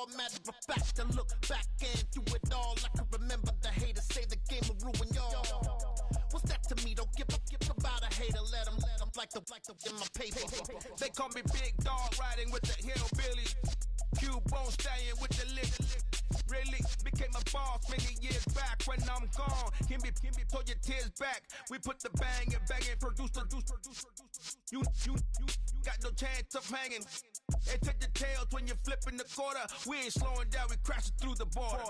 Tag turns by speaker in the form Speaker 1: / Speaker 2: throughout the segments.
Speaker 1: all. Matter of fact, I look back and through it all. I can remember the haters say the game will ruin y'all. What's that to me? Don't give about a hater. Let them like the in my paper.
Speaker 2: They call me Big Dog, riding with the hillbilly. Q-Bone stallion with the lick. Really became a boss many years back. When I'm gone, can be pull your tears back. We put the bang and produce. You got no chance of hanging. And take the tails when you're flipping the quarter. We ain't slowing down, we crashing through the border.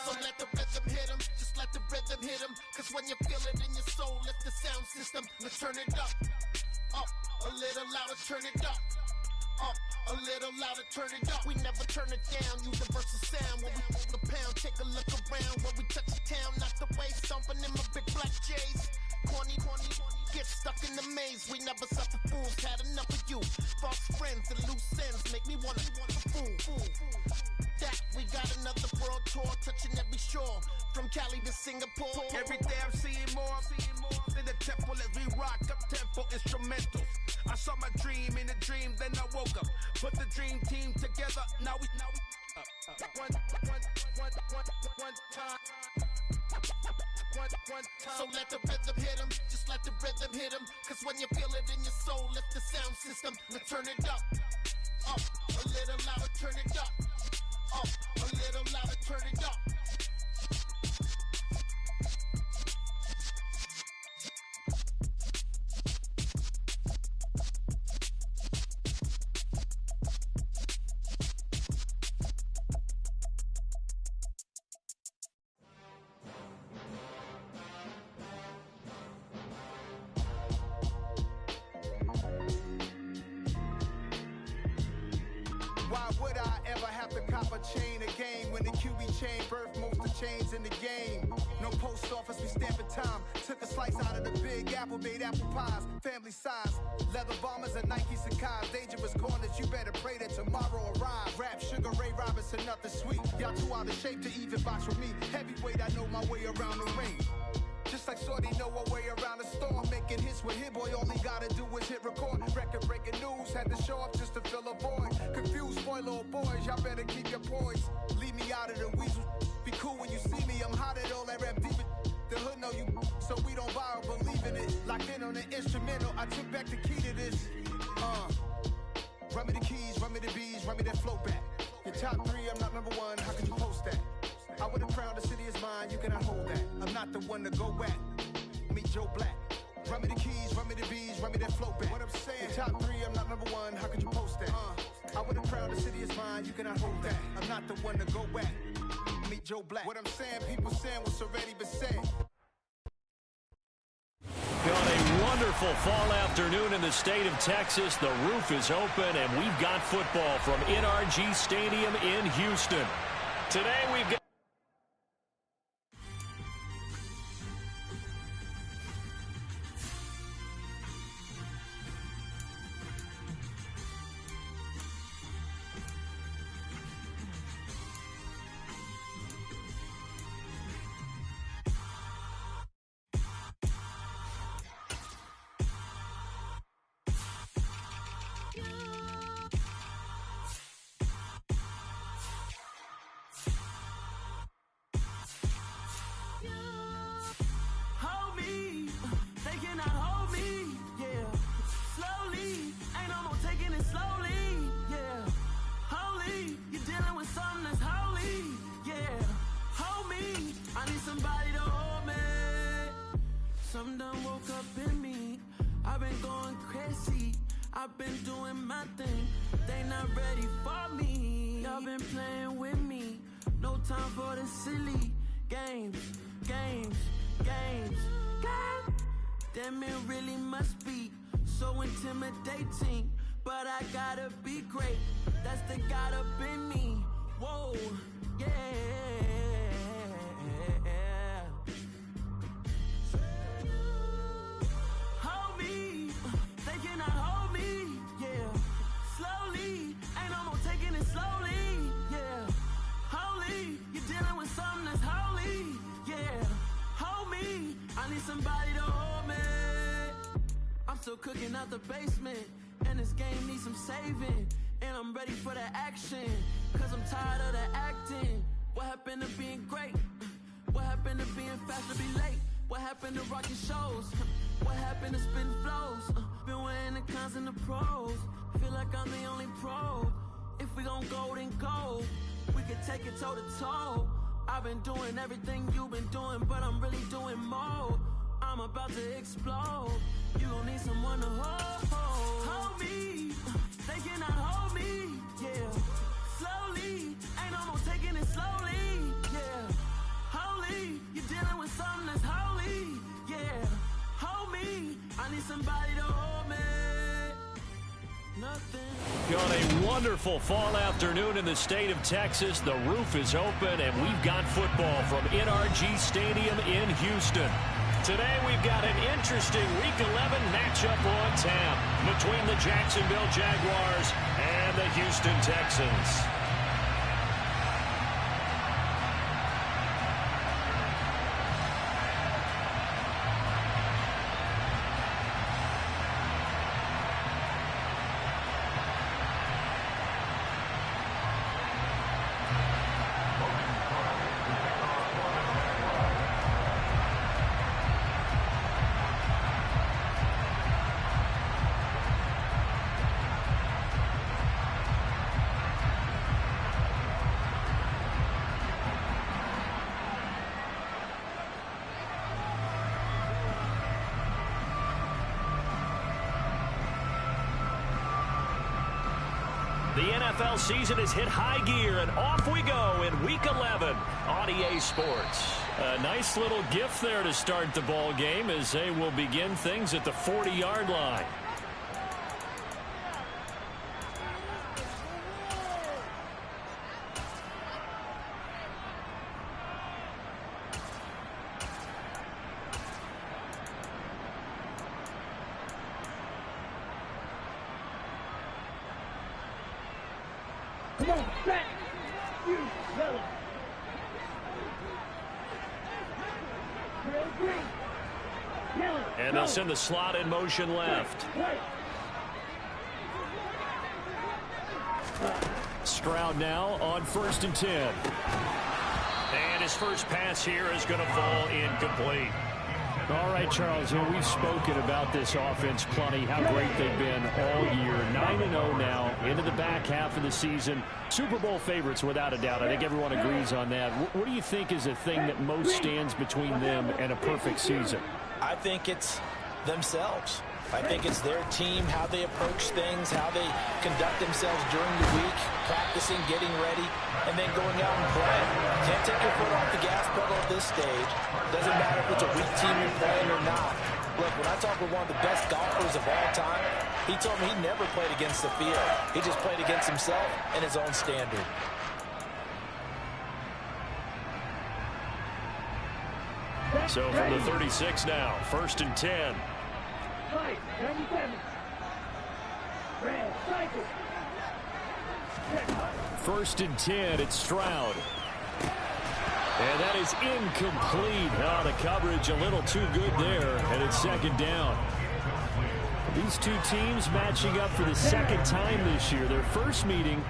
Speaker 1: So let the rhythm hit him, just let the rhythm hit him. Cause when you feel it in your soul, lift the sound system, let's turn it up. Up, a little louder, turn it up. Up, a little louder, turn it up. We never turn it down, universal sound. When we pull the pound, take a look around. When we touch the town, not the way, stomping in my big black J's. Corny, get stuck in the maze. We never suffer fools, had enough of you. False friends and loose ends make me wanna fool. That we got another world tour, touching every shore, from Cali to Singapore.
Speaker 2: Every day I'm seeing more in the temple as we rock up tempo instrumentals. I saw my dream in a dream, then I woke up. Put the dream team together, now we one time.
Speaker 1: So let the rhythm hit him, just let the rhythm hit him. Cause when you feel it in your soul, lift the sound system, now turn it up. Up, a little louder, turn it up. Up, a little louder, turn it up.
Speaker 2: Why would I ever have to cop a chain again when the QB chain birthed most of the chains in the game? No post office, we stamping time. Took a slice out of the big apple, made apple pies, family size. Leather bombers and Nike Sacai's, dangerous corners, you better pray that tomorrow arrives. Rap, Sugar Ray Robinson, nothing sweet. Y'all too out of shape to even box with me. Heavyweight, I know my way around the ring. Just like Shorty know her way around the storm. Making hits with Hit Boy, all he gotta do is hit record. Record breaking news, had to show up just to fill a void. Confused, spoiler boys, y'all better keep your poise. Leave me out of the weasel. Be cool when you see me, I'm hot at all that rap deep. The hood know you, so we don't borrow, believe in it. Locked in on the instrumental, I took back the key to this. Run me the keys, run me the bees, run me that flow back. Your top three, I'm not number one, how could you post that? I would have crowned the city is mine, you cannot hold that. I'm not the one to go at. Meet Joe Black. Run me the keys, run me the bees, run me that flow back. What I'm saying, your top three, I'm not number one, how could you post that? I would have crowned the city is mine, you cannot hold that. I'm not the one to go at. Meet Joe Black. What I'm saying, people saying what's already been said.
Speaker 3: On a wonderful fall afternoon in the state of Texas, the roof is open, and we've got football from NRG Stadium in Houston. Today we've got
Speaker 4: I've been doing my thing, they not ready for me. Y'all been playing with me, no time for the silly games. Damn, it really must be so intimidating, but I gotta be great, that's the God up in me. Whoa, yeah. Hold me, they cannot hold me, yeah. Slowly, ain't no more taking it slowly, yeah. Holy, you're dealing with something that's holy, yeah. me, I need somebody to hold me. I'm still cooking out the basement, and this game needs some saving. And I'm ready for the action, cause I'm tired of the acting. What happened to being great? What happened to being fast to be late? What happened to rocking shows? What happened to spitting flows? Been weighing the cons and the pros. Feel like I'm the only pro. If we gon' go, then go. We can take it toe to toe. I've been doing everything you've been doing, but I'm really doing more. I'm about to explode. You gon' need someone to hold me. They cannot hold me, yeah. Slowly, ain't no more taking it slowly, yeah. Holy, you're dealing with something that's holy, yeah. Hold me, I need somebody to hold me. Nothing.
Speaker 3: Got a wonderful fall afternoon in the state of Texas. The roof is open, and we've got football from NRG Stadium in Houston. Today we've got an interesting Week 11 matchup on tap between the Jacksonville Jaguars and the Houston Texans. The NFL season has hit high gear, and off we go in Week 11 on EA Sports. A nice little gift there to start the ball game as they will begin things at the 40-yard line.
Speaker 5: Come on, back! You, yellow! Trail green! Yellow!
Speaker 3: And they'll send the slot in motion left. Stroud now on 1st and 10. And his first pass here is going to fall incomplete. All right, Charles, we've spoken about this offense plenty, how great they've been all year. 9-0 now, into the back half of the season. Super Bowl favorites, without a doubt. I think everyone agrees on that. What do you think is the thing that most stands between them and a perfect season?
Speaker 6: I think it's themselves. I think it's their team, how they approach things, how they conduct themselves during the week, practicing, getting ready, and then going out and playing. Can't take your foot off the gas pedal at this stage. Doesn't matter if it's a weak team you're playing or not. Look, when I talk with one of the best golfers of all time, he told me he never played against the field. He just played against himself and his own standard.
Speaker 3: So from the 36 now, 1st and 10.
Speaker 5: 97. Red cycle.
Speaker 3: 1st and 10, it's Stroud. And that is incomplete. Oh, the coverage a little too good there, and it's 2nd down. These two teams matching up for the 2nd time this year. Their first meeting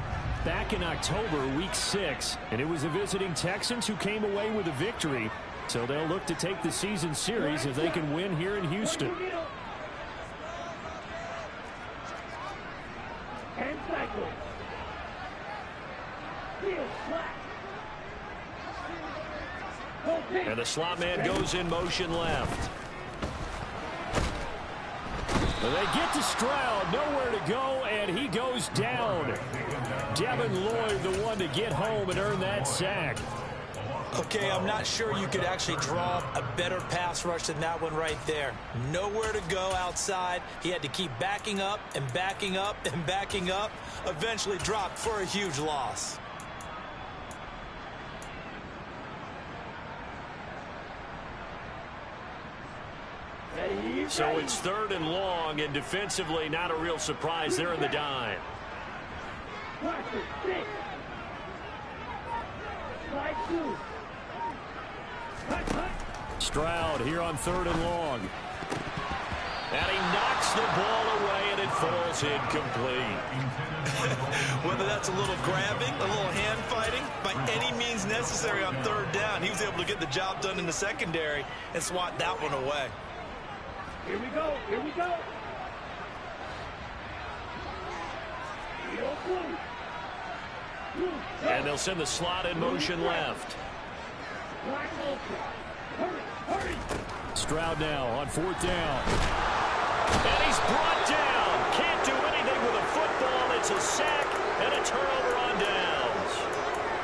Speaker 3: back in October, Week 6, and it was the visiting Texans who came away with a victory. So they'll look to take the season series if they can win here in Houston.
Speaker 5: And cycle. Field flat.
Speaker 3: And the slot man goes in motion left. They get to Stroud, nowhere to go, and he goes down. Devin Lloyd, the one to get home and earn that sack.
Speaker 6: Okay, I'm not sure you could actually draw a better pass rush than that one right there. Nowhere to go outside. He had to keep backing up and backing up and backing up. Eventually dropped for a huge loss.
Speaker 3: So it's 3rd and long, and defensively not a real surprise there in the dime. Stroud here on 3rd and long. And he knocks the ball away, and it falls incomplete.
Speaker 6: Whether that's a little grabbing, a little hand fighting, by any means necessary on 3rd down, he was able to get the job done in the secondary and swat that one away.
Speaker 5: Here we go. Here we go.
Speaker 3: And they'll send the slot in motion left.
Speaker 5: Hurry.
Speaker 3: Stroud now on 4th down. And he's brought down. Can't do anything with a football. It's a sack and a turnover on downs.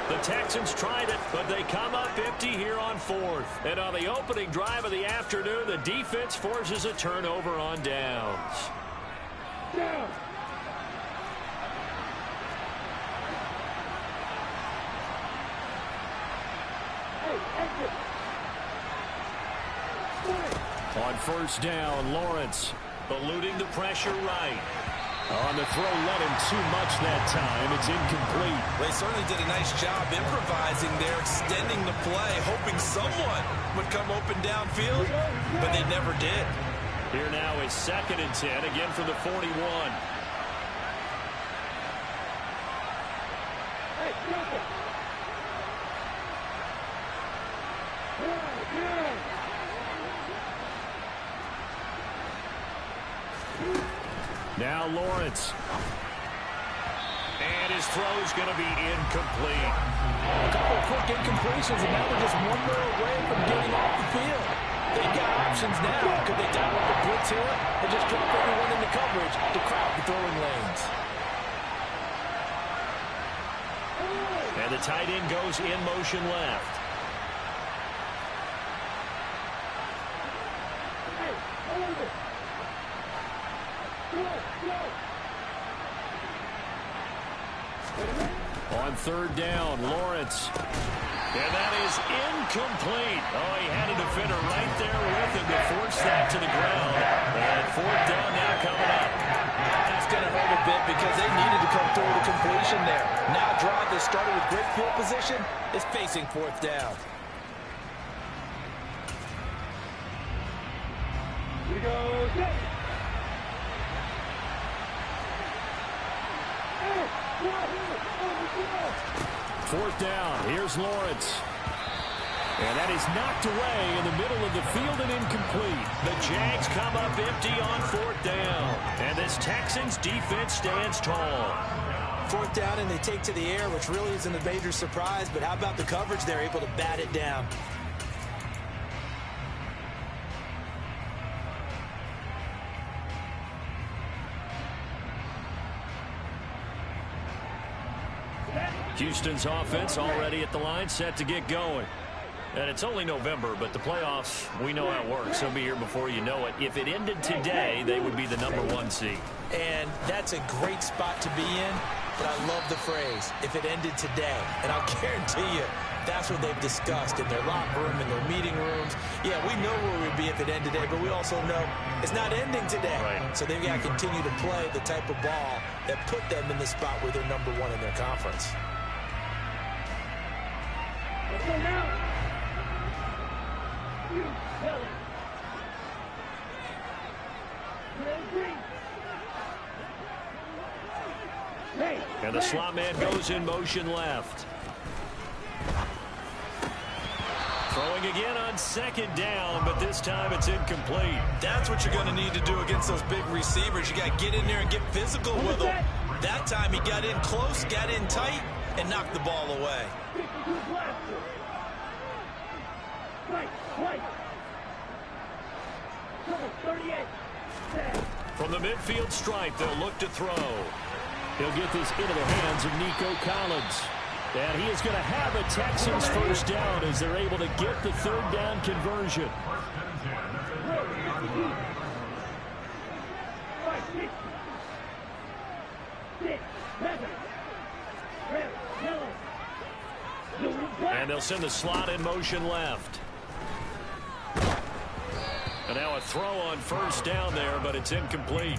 Speaker 3: The Texans tried it, but they come up empty here on 4th. And on the opening drive of the afternoon, the defense forces a turnover on downs.
Speaker 5: Down.
Speaker 3: On 1st down, Lawrence eluding the pressure right. On the throw, let him too much that time. It's incomplete.
Speaker 6: They certainly did a nice job improvising there, extending the play, hoping someone would come open downfield, but they never did.
Speaker 3: Here now is 2nd and 10, again from the 41.
Speaker 5: Hey, stop it.
Speaker 3: Now Lawrence. And his throw's going to be incomplete.
Speaker 6: A couple of quick incompletions, and now they're just one more away from getting off the field. They've got options now. Could they dial up a blitz here and just drop everyone into coverage to crowd the throwing lanes?
Speaker 3: And the tight end goes in motion left. On 3rd down, Lawrence. And that is incomplete. Oh, he had a defender right there with him to force that to the ground. And 4th down now coming up.
Speaker 6: That's going to hurt a bit because they needed to come through the completion there. Now a drive that started with great field position is facing 4th down.
Speaker 5: Here we go. Get it.
Speaker 3: 4th down. Here's Lawrence. And that is knocked away in the middle of the field and incomplete. The Jags come up empty on 4th down. And this Texans defense stands tall.
Speaker 6: 4th down and they take to the air, which really isn't a major surprise. But how about the coverage? They're able to bat it down.
Speaker 3: Houston's offense already at the line, set to get going. And it's only November, but the playoffs, we know how it works. They'll be here before you know it. If it ended today, they would be the #1 seed.
Speaker 6: And that's a great spot to be in, but I love the phrase, if it ended today. And I'll guarantee you, that's what they've discussed in their locker room, in their meeting rooms. Yeah, we know where we'd be if it ended today, but we also know it's not ending today.
Speaker 3: Right.
Speaker 6: So they've got to continue to play the type of ball that put them in the spot where they're #1 in their conference.
Speaker 5: Let's go now. You tell it. Hey,
Speaker 3: And the slot man goes in motion left. Throwing again on 2nd down, but this time it's incomplete.
Speaker 6: That's what you're going to need to do against those big receivers. You got to get in there and get physical with them. That time he got in close, got in tight, and knocked the ball away.
Speaker 5: 52 blaster. Right. 38.
Speaker 3: From the midfield stripe, they'll look to throw. He'll get this into the hands of Nico Collins. And he is going to have a Texans 1st down as they're able to get the 3rd down conversion. And they'll send the slot in motion left. And now a throw on 1st down there, but it's incomplete.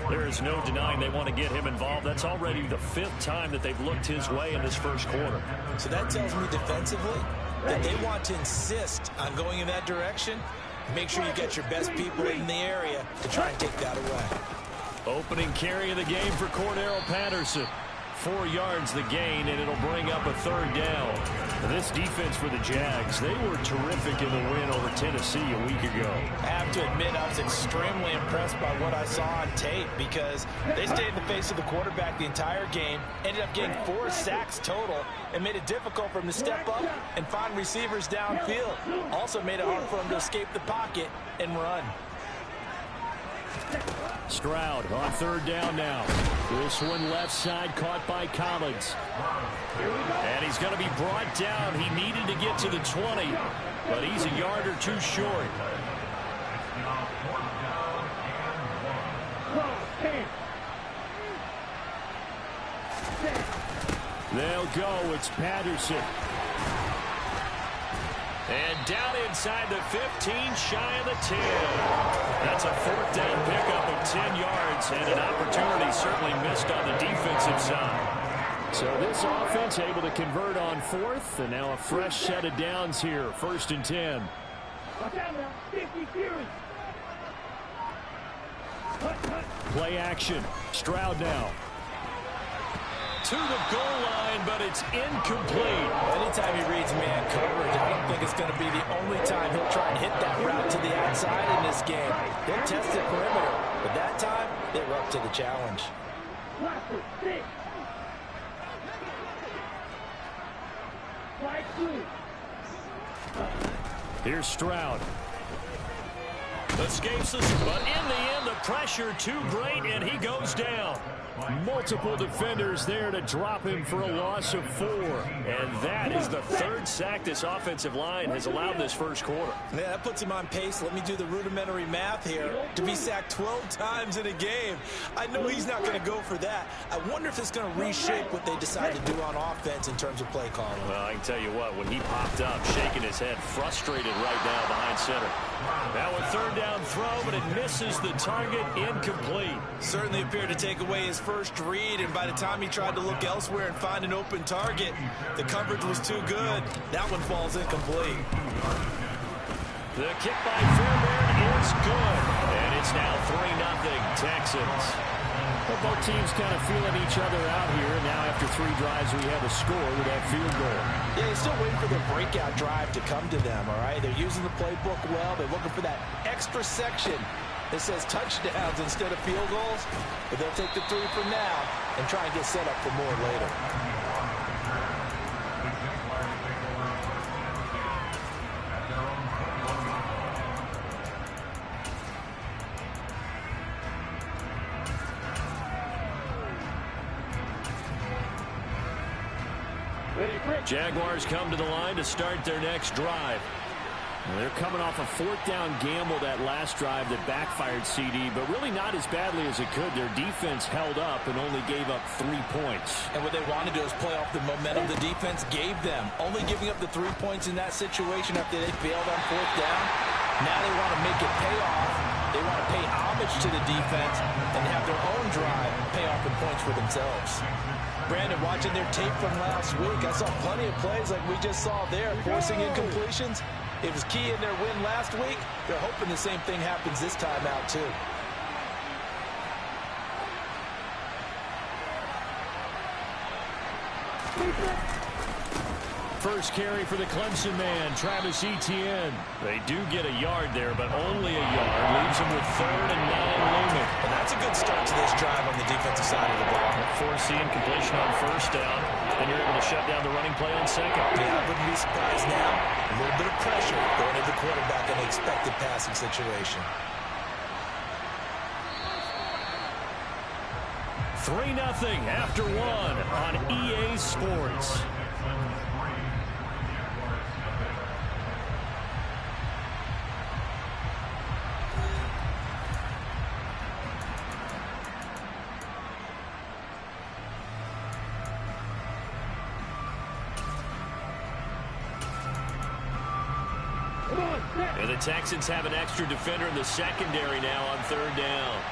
Speaker 3: There is no denying they want to get him involved. That's already the 5th time that they've looked his way in this 1st quarter.
Speaker 6: So that tells me defensively, that they want to insist on going in that direction. Make sure you get your best people in the area to try and take that away.
Speaker 3: Opening carry of the game for Cordero Patterson. 4 yards the gain, and it'll bring up a 3rd down. This defense for the Jags, they were terrific in the win over Tennessee a week ago.
Speaker 6: I have to admit, I was extremely impressed by what I saw on tape because they stayed in the face of the quarterback the entire game, ended up getting 4 sacks total, and made it difficult for him to step up and find receivers downfield. Also made it hard for him to escape the pocket and run.
Speaker 3: Stroud on 3rd down now. This one left side caught by Collins. And he's going to be brought down. He needed to get to the 20, but he's a yard or 2 short. They'll go. It's Patterson. And down inside the 15, shy of the 10. That's a 4th down pickup of 10 yards, and an opportunity certainly missed on the defensive side. So this offense able to convert on 4th, and now a fresh set of downs here, 1st and 10. Play action. Stroud now. To the goal line, but it's incomplete.
Speaker 6: Anytime he reads man coverage, I don't think it's going to be the only time he'll try and hit that route to the outside in this game. They'll test the perimeter, but that time, they were up to the challenge.
Speaker 3: Here's Stroud. Escapes us, but in the end, the pressure too great, and he goes down. Multiple defenders there to drop him for a loss of 4. And that is the 3rd sack this offensive line has allowed this first quarter.
Speaker 6: Yeah, that puts him on pace. Let me do the rudimentary math here. To be sacked 12 times in a game. I know he's not going to go for that. I wonder if it's going to reshape what they decide to do on offense in terms of play calling.
Speaker 3: Well, I can tell you what, when he popped up, shaking his head, frustrated right now behind center. Now a 3rd down throw, but it misses the target, incomplete.
Speaker 6: Certainly appeared to take away his first read, and by the time he tried to look elsewhere and find an open target, the coverage was too good. That one falls incomplete.
Speaker 3: The kick by Fairbairn is good, and it's now 3-0 Texans. Well, both teams kind of feeling each other out here. Now after 3 drives, we have a score with that field goal.
Speaker 6: Yeah, they're still waiting for their breakout drive to come to them, all right? They're using the playbook well. They're looking for that extra section that says touchdowns instead of field goals. But they'll take the 3 for now and try and get set up for more later.
Speaker 3: Jaguars come to the line to start their next drive. They're coming off a 4th down gamble that last drive that backfired CD, but really not as badly as it could. Their defense held up and only gave up 3 points.
Speaker 6: And what they wanted to do is play off the momentum the defense gave them. Only giving up the 3 points in that situation after they failed on 4th down. Now they want to make it pay off. They want to pay homage to the defense and have their own drive pay off in points for themselves. Brandon, watching their tape from last week, I saw plenty of plays like we just saw there, forcing incompletions. It was key in their win last week. They're hoping the same thing happens this time out, too.
Speaker 3: First carry for the Clemson man, Travis Etienne. They do get a yard there, but only a yard. Leaves them with 3rd and 9 looming.
Speaker 6: And that's a good start to this drive on the defensive side of the ball.
Speaker 3: Force the incompletion on 1st down, and you're able to shut down the running play on 2nd.
Speaker 6: Yeah, I wouldn't be surprised now. A little bit of pressure going to the quarterback in an expected passing situation.
Speaker 3: 3-0 after 1 on EA Sports. And the Texans have an extra defender in the secondary now on 3rd down.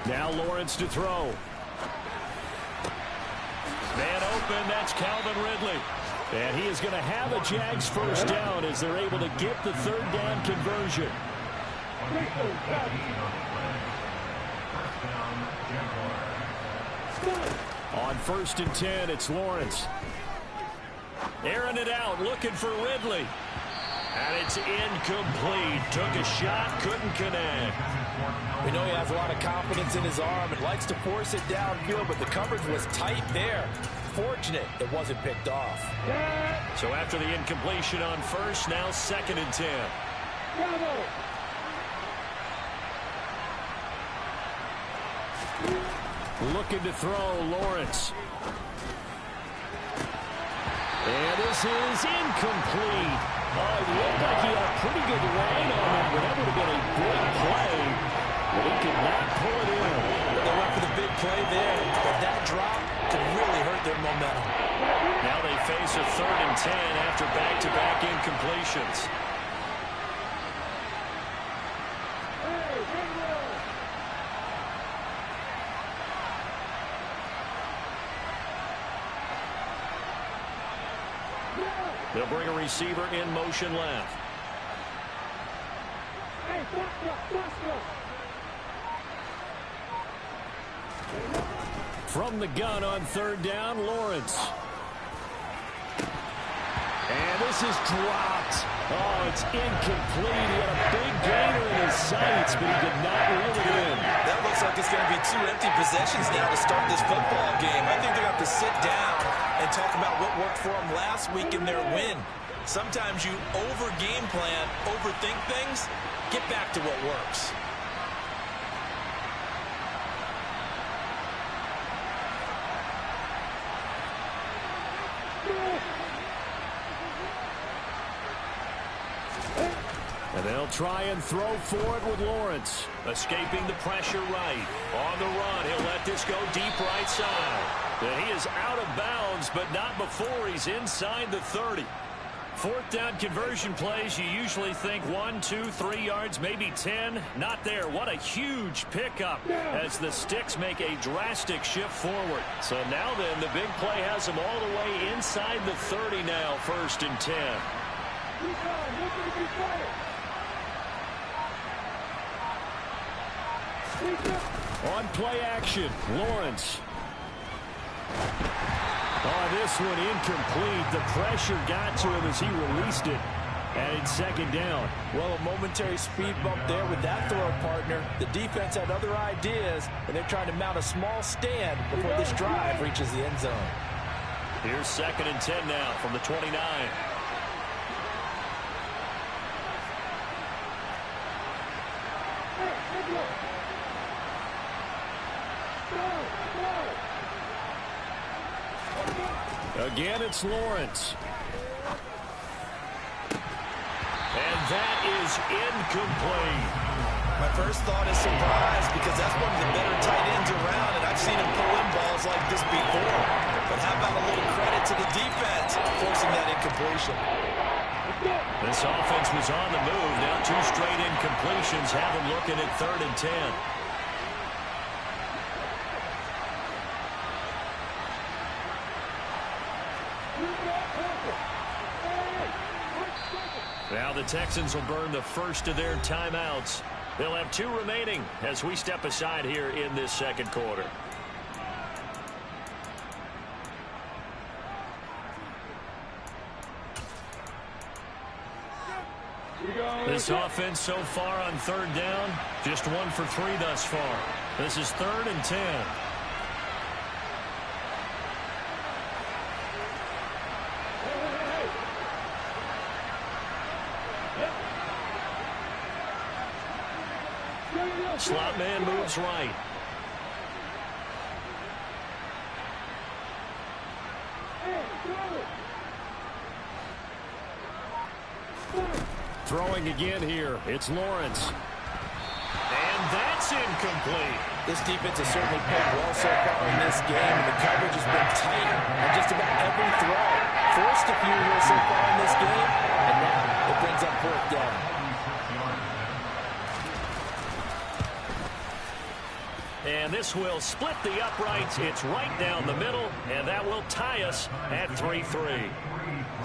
Speaker 3: Now Lawrence to throw. Man open, that's Calvin Ridley. And he is going to have a Jags first down as they're able to get the third down conversion. On 1st and 10, it's Lawrence. Airing it out, looking for Ridley. And it's incomplete. Took a shot, couldn't connect.
Speaker 6: We know he has a lot of confidence in his arm and likes to force it downfield, but the coverage was tight there. Fortunate it wasn't picked off.
Speaker 3: So after the incompletion on 1st, now 2nd and 10. Looking to throw, Lawrence. And this is incomplete. Oh, it looked like he had a pretty good line on it, but that would have been a big play. But he could not pull it in.
Speaker 6: They went for the big play there, but that drop could really hurt their momentum.
Speaker 3: Now they face a 3rd and 10 after back-to-back incompletions. They'll bring a receiver in motion left. From the gun on 3rd down, Lawrence. And this is dropped. Oh, it's incomplete. He had a big gainer in his sights, but he did not reel it in.
Speaker 6: That looks like it's going to be 2 empty possessions now to start this football game. I think they're going to have to sit down and talk about what worked for them last week in their win. Sometimes you over-game plan, overthink things, get back to what works.
Speaker 3: And they'll try and throw for it with Lawrence. Escaping the pressure right. On the run, he'll let this go deep right side. And he is out of bounds, but not before he's inside the 30. 4th down conversion plays, you usually think 1, 2, 3 yards, maybe 10. Not there. What a huge pickup as the Sticks make a drastic shift forward. So now then, the big play has them all the way inside the 30 now, 1st and 10. On play action, Lawrence. Oh, this one incomplete. The pressure got to him as he released it. And it's 2nd down.
Speaker 6: Well, a momentary speed bump there with that throw partner. The defense had other ideas, and they're trying to mount a small stand before this drive reaches the end zone.
Speaker 3: Here's 2nd and 10 now from the 29. Again, it's Lawrence. And that is incomplete.
Speaker 6: My first thought is surprise because that's one of the better tight ends around, and I've seen him pull in balls like this before. But how about a little credit to the defense forcing that incompletion?
Speaker 3: This offense was on the move. Now 2 straight incompletions have them looking at 3rd and 10. Now the Texans will burn the first of their timeouts. They'll have 2 remaining as we step aside here in this 2nd quarter. This offense so far on 3rd down, just 1 for 3 thus far. This is 3rd and 10. Slot man moves right. Throwing again here. It's Lawrence. And that's incomplete.
Speaker 6: This defense has certainly played well so far in this game, and the coverage has been tight on just about every throw. Forced a few here so far in this game, and now it brings brings up fourth down.
Speaker 3: And this will split the uprights. It's right down the middle, and that will tie us at 3-3.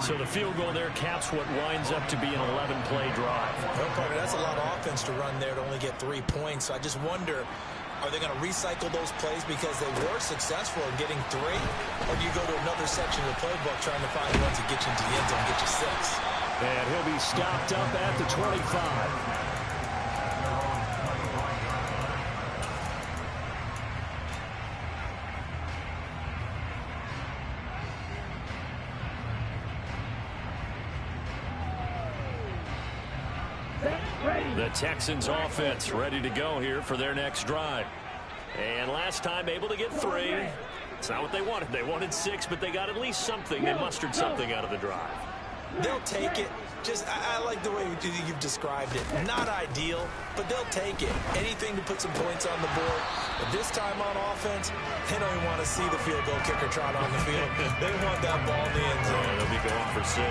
Speaker 3: So the field goal there caps what winds up to be an 11-play drive.
Speaker 6: Well, partner, that's a lot of offense to run there to only get 3 points. So I just wonder, are they going to recycle those plays because they were successful in getting 3? Or do you go to another section of the playbook trying to find ones that get you into the end zone and get you 6?
Speaker 3: And he'll be stopped up at the 25. The Texans offense ready to go here for their next drive. And last time able to get 3. It's not what they wanted. They wanted 6, but they got at least something. They mustered something out of the drive.
Speaker 6: They'll take it. Just, I like the way you've described it. Not ideal, but they'll take it. Anything to put some points on the board. But this time on offense, they don't even want to see the field goal kicker trot on the field. They want that ball in the end zone.
Speaker 3: Yeah, they'll be going for 6.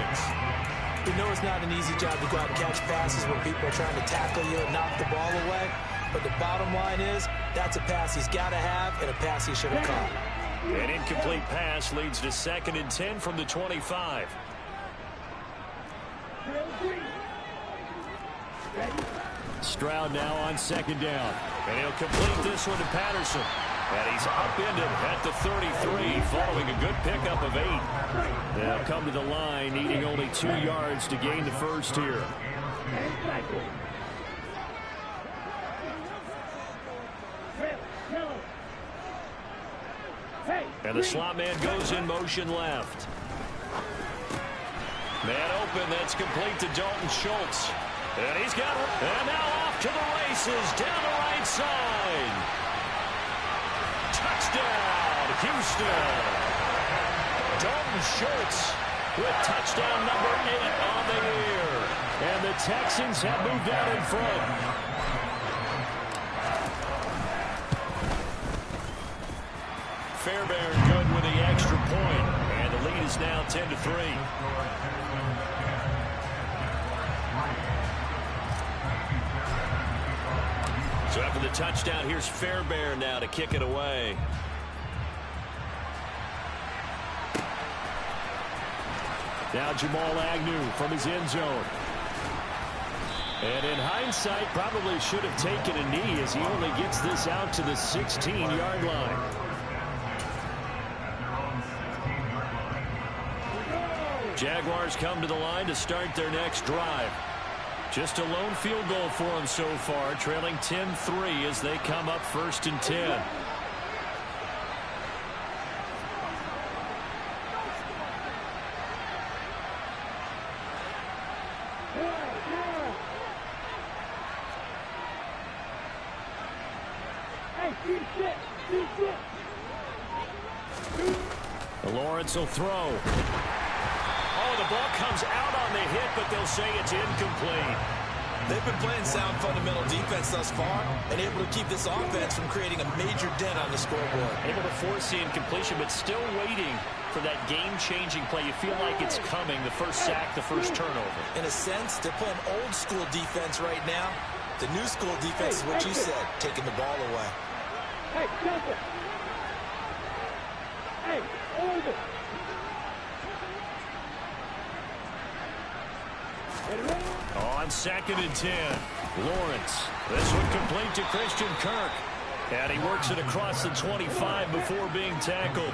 Speaker 6: You know it's not an easy job to go out and catch passes when people are trying to tackle you and knock the ball away. But the bottom line is, that's a pass he's got to have and a pass he should have caught.
Speaker 3: An incomplete pass leads to 2nd and 10 from the 25. Stroud now on 2nd down. And he'll complete this one to Patterson. And he's upended at the 33 following a good pickup of 8. They'll come to the line needing only 2 yards to gain the first here. And the slot man goes in motion left. Man open, that's complete to Dalton Schultz. And he's got it. And now off to the races down the right side. Touchdown, Houston. Dalton Schultz with touchdown number 8 on the year. And the Texans have moved out in front. Fairbairn good with the extra point. And the lead is now 10-3. So after the touchdown, here's Fairbairn now to kick it away. Now Jamal Agnew from his end zone. And in hindsight, probably should have taken a knee as he only gets this out to the 16-yard line. Jaguars come to the line to start their next drive. Just a lone field goal for them so far, trailing 10-3 as they come up 1st and 10. Lawrence will throw. Oh, the ball comes out on the hit, but they'll say it's incomplete.
Speaker 6: They've been playing sound fundamental defense thus far and able to keep this offense from creating a major dent on the scoreboard.
Speaker 3: Able to force the incompletion, but still waiting for that game-changing play. You feel like it's coming, the first sack, the first turnover.
Speaker 6: In a sense, they're playing old-school defense right now. The new school defense is what you said, taking the ball away.
Speaker 5: Hey, Delta! Hey, hold it!
Speaker 3: On 2nd and 10, Lawrence. This one complete to Christian Kirk. And he works it across the 25 before being tackled.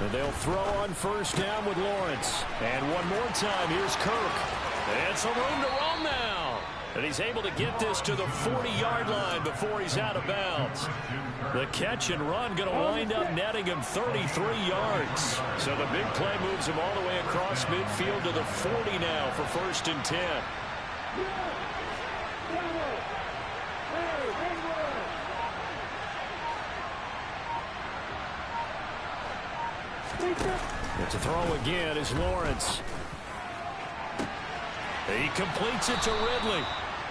Speaker 3: And they'll throw on 1st down with Lawrence. And one more time, here's Kirk. And some room to roam now. And he's able to get this to the 40-yard line before he's out of bounds. The catch and run going to wind up netting him 33 yards. So the big play moves him all the way across midfield to the 40 now for 1st and 10. And to throw again is Lawrence. He completes it to Ridley.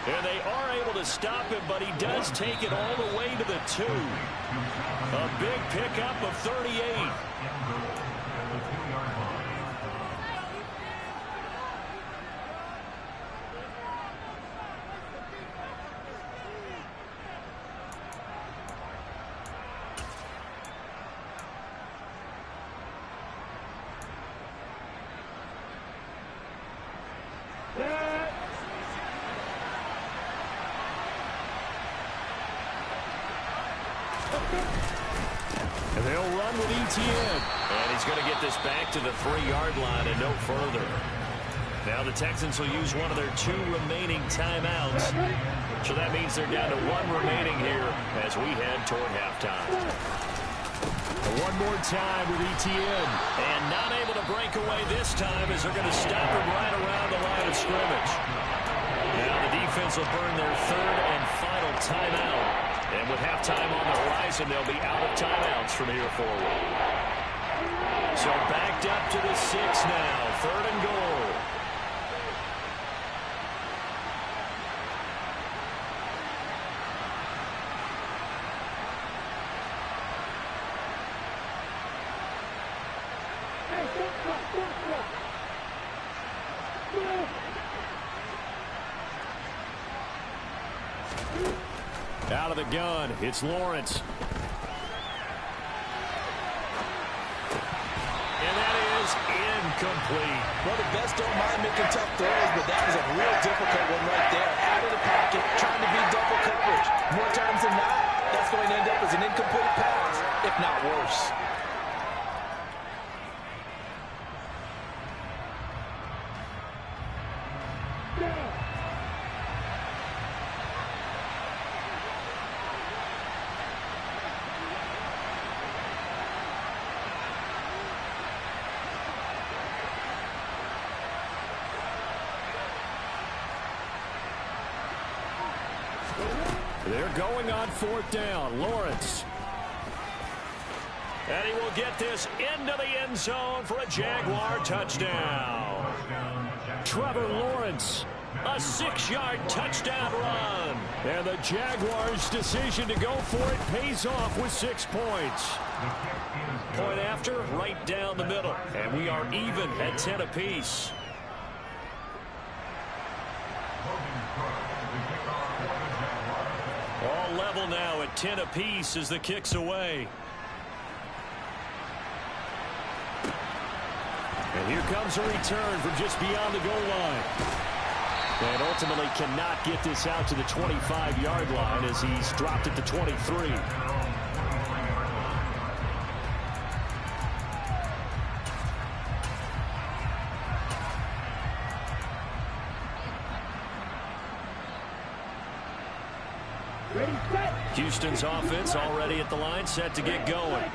Speaker 3: And they are able to stop him, but he does take it all the way to the 2. A big pickup of 38. And they'll run with Etienne. And he's going to get this back to the 3-yard line and no further. Now the Texans will use one of their 2 remaining timeouts. So that means they're down to 1 remaining here as we head toward halftime. One more time with Etienne. And not able to break away this time as they're going to stop him right around the line of scrimmage. Now the defense will burn their 3rd and final timeout. And with halftime on the horizon, they'll be out of timeouts from here forward. So backed up to the 6 now. 3rd and goal. Out of the gun, it's Lawrence. And that is incomplete.
Speaker 6: Well, the best don't mind making tough throws, but that is a real difficult one right there. Out of the pocket, trying to beat double coverage. More times than not, that's going to end up as an incomplete pass, if not worse.
Speaker 3: They're going on 4th down. Lawrence. And he will get this into the end zone for a Jaguar touchdown. Trevor Lawrence, a 6-yard touchdown run. And the Jaguars' decision to go for it pays off with 6 points. Point after, right down the middle. And we are even at 10 apiece. All level now at 10 apiece as the kick's away. And here comes a return from just beyond the goal line. And ultimately cannot get this out to the 25-yard line as he's dropped it to 23. Houston's offense already at the line, set to get going.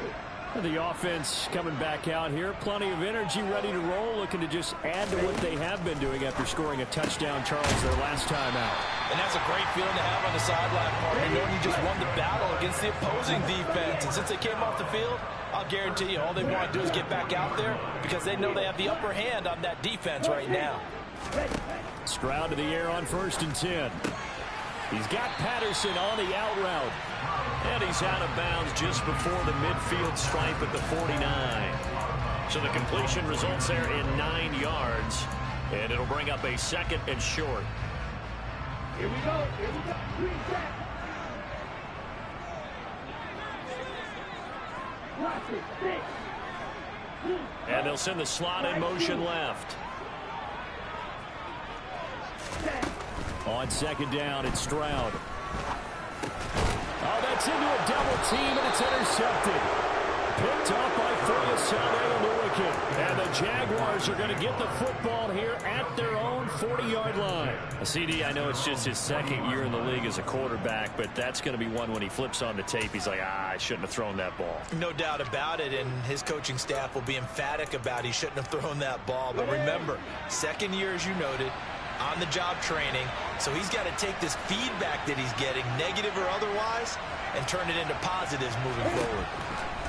Speaker 3: The offense coming back out here. Plenty of energy, ready to roll, looking to just add to what they have been doing after scoring a touchdown, Charles, their last time out.
Speaker 6: And that's a great feeling to have on the sideline, partner, knowing you just won the battle against the opposing defense. And since they came off the field, I'll guarantee you all they want to do is get back out there because they know they have the upper hand on that defense right now.
Speaker 3: Stroud to the air on 1st and 10. He's got Patterson on the out route. And he's out of bounds just before the midfield stripe at the 49. So the completion results there in 9 yards. And it'll bring up a 2nd and short.
Speaker 5: Here we go. Here we go. Green back. Watch it. 6.
Speaker 3: And they'll send the slot in motion left. On 2nd down, it's Stroud. Oh, that's into a double team, and it's intercepted. Picked up by and the Jaguars are going to get the football here at their own 40-yard line. CD, I know it's just his 2nd year in the league as a quarterback, but that's going to be one when he flips on the tape. He's like, I shouldn't have thrown that ball.
Speaker 6: No doubt about it, and his coaching staff will be emphatic about he shouldn't have thrown that ball. But remember, 2nd year, as you noted, on-the-job training, so he's got to take this feedback that he's getting, negative or otherwise, and turn it into positives moving forward.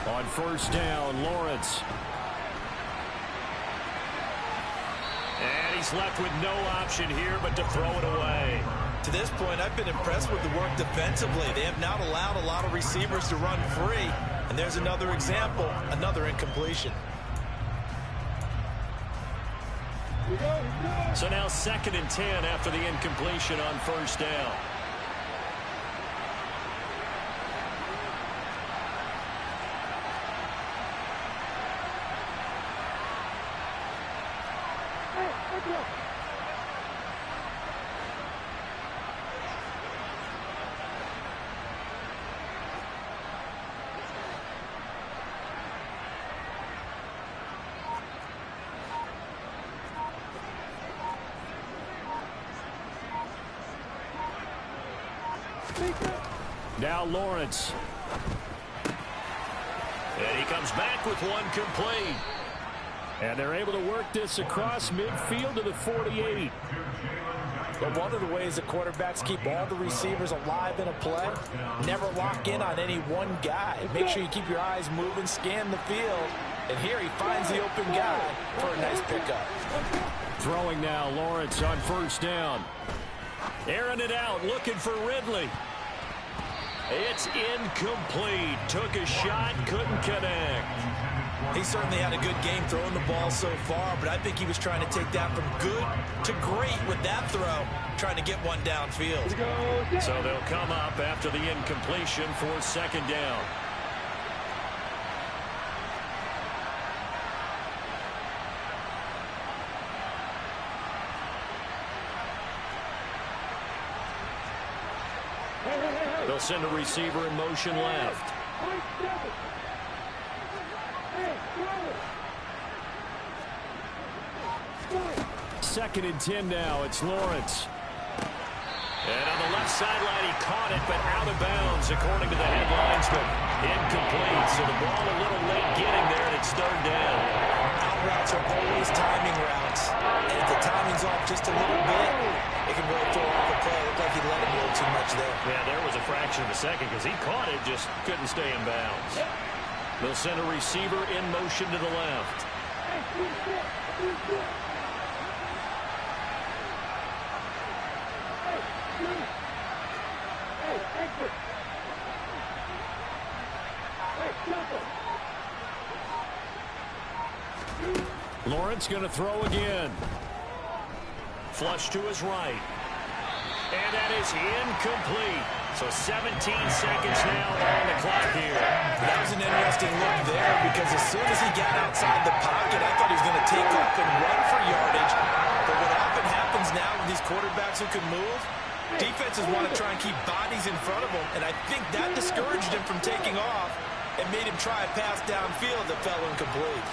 Speaker 3: On 1st down, Lawrence. he's left with no option here but to throw it away.
Speaker 6: To this point, I've been impressed with the work defensively. They have not allowed a lot of receivers to run free. And there's another example, another incompletion.
Speaker 3: So now 2nd and 10 after the incompletion on 1st down. Now Lawrence. And he comes back with one complete. And they're able to work this across midfield to the 48.
Speaker 6: But one of the ways the quarterbacks keep all the receivers alive in a play, never lock in on any one guy. Make sure you keep your eyes moving, scan the field. And here he finds the open guy for a nice pickup.
Speaker 3: Throwing now, Lawrence on 1st down. Airing it out, looking for Ridley. It's incomplete. Took a shot, couldn't connect.
Speaker 6: He certainly had a good game throwing the ball so far, but I think he was trying to take that from good to great with that throw, trying to get one downfield.
Speaker 3: So they'll come up after the incompletion for 2nd down. They'll send a receiver in motion left. 2nd and 10 now. It's Lawrence. And on the left sideline, he caught it, but out of bounds, according to the headlines, but incomplete. So the ball a little late getting there, and it's 3rd down.
Speaker 6: Out routes are always timing routes. And if the timing's off just a little bit, it can really throw off a play. It looked like he let him go too much there.
Speaker 3: Yeah, there was a fraction of a second because he caught it, just couldn't stay in bounds. They'll send a receiver in motion to the left. Lawrence going to throw again. Flush to his right. And that is incomplete. So 17 seconds now on the clock here.
Speaker 6: That was an interesting look there because as soon as he got outside the pocket, I thought he was going to take off and run for yardage. But what often happens now with these quarterbacks who can move, defenses want to try and keep bodies in front of them. And I think that discouraged him from taking off and made him try a pass downfield that fell incomplete.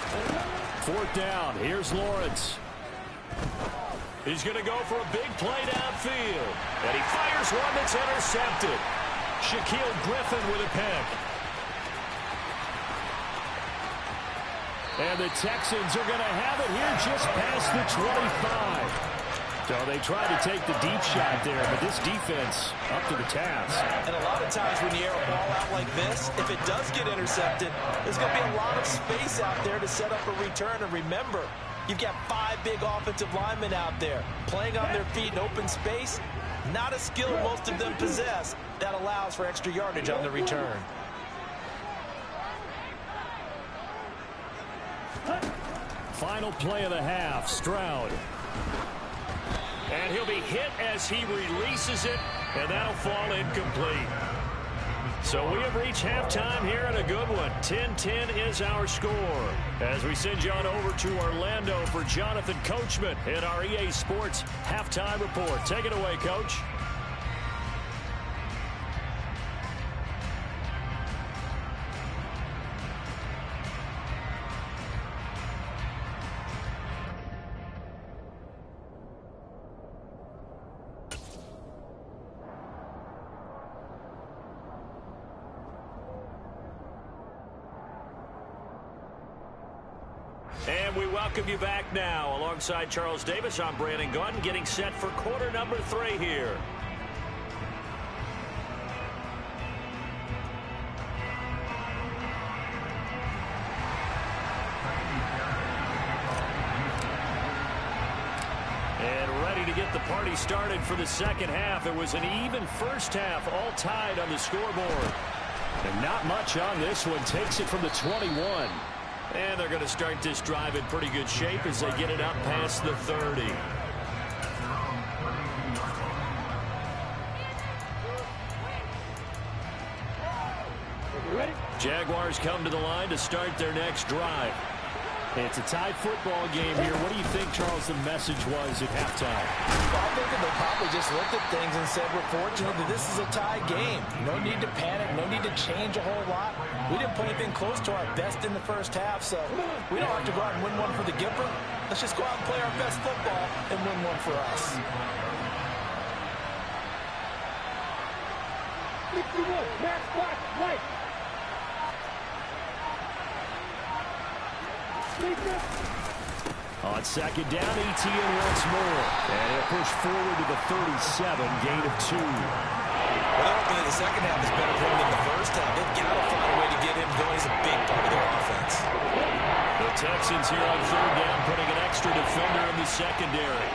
Speaker 3: 4th down. Here's Lawrence. He's going to go for a big play downfield. And he fires one that's intercepted. Shaquille Griffin with a pick. And the Texans are going to have it here just past the 25. So they tried to take the deep shot there, but this defense up to the task.
Speaker 6: And a lot of times when you air a ball out like this, if it does get intercepted, there's going to be a lot of space out there to set up a return. And remember, you've got 5 big offensive linemen out there playing on their feet in open space. Not a skill most of them possess. That allows for extra yardage on the return.
Speaker 3: Final play of the half, Stroud. And he'll be hit as he releases it, and that'll fall incomplete. So we have reached halftime here in a good one. 10-10 is our score. As we send you on over to Orlando for Jonathan Coachman in our EA Sports Halftime Report. Take it away, Coach. And we welcome you back now. Alongside Charles Davis, I'm Brandon Gunn, getting set for quarter number 3 here. to get the party started for the second half. It was an even first half, all tied on the scoreboard. And not much on this one. Takes it from the 21. And they're going to start this drive in pretty good shape as they get it up past the 30. Jaguars come to the line to start their next drive. It's a tied football game here. What do you think, Charles, the message was at halftime?
Speaker 6: Well, I think that they probably just looked at things and said, we're fortunate that this is a tie game. No need to panic. No need to change a whole lot. We didn't play anything close to our best in the first half, so we don't have to go out and win one for the Gipper. Let's just go out and play our best football and win one for us.
Speaker 5: 61, match box, right.
Speaker 3: On second down, ETN once more. And he'll push forward to the 37, gain of 2.
Speaker 6: Well, I think the second half is better for him than the first half. They've got to find a way to get him going. He's a big part of their offense.
Speaker 3: The Texans here on third down, putting an extra defender in the secondary.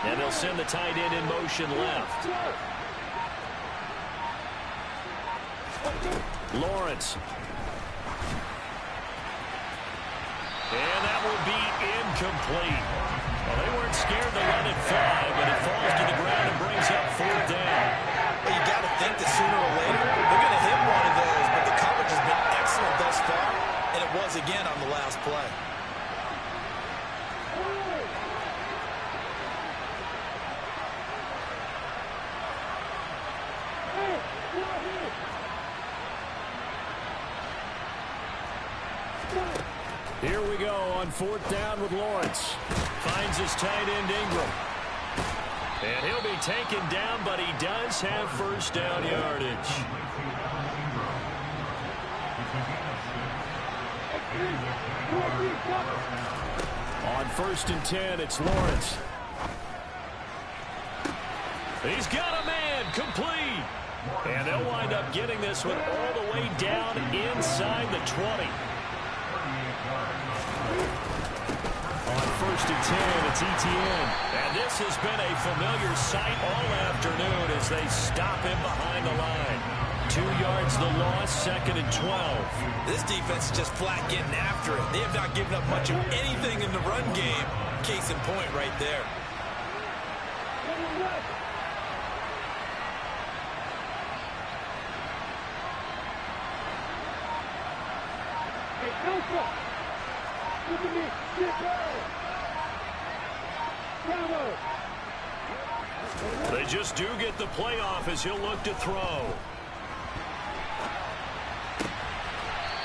Speaker 3: And they'll send the tight end in motion left. Lawrence. And that will be incomplete. Well, they weren't scared to let it fly, but it falls to the ground and brings up fourth down.
Speaker 6: Well, you got to think that sooner or later they're going to hit one of those, but the coverage has been excellent thus far, and it was again on the last play.
Speaker 3: Here we go on fourth down with Lawrence. Finds his tight end Ingram. And he'll be taken down, but he does have first down yardage. On 1st and 10, it's Lawrence. He's got a man, complete. And they'll wind up getting this one all the way down inside the 20. On 1st and 10, it's ETN. And this has been a familiar sight all afternoon as they stop him behind the line. 2 yards the loss, 2nd and 12.
Speaker 6: This defense is just flat getting after it. They have not given up much of anything in the run game. Case in point right there.
Speaker 5: Look at me. Bravo.
Speaker 3: They just do get the playoff as he'll look to throw.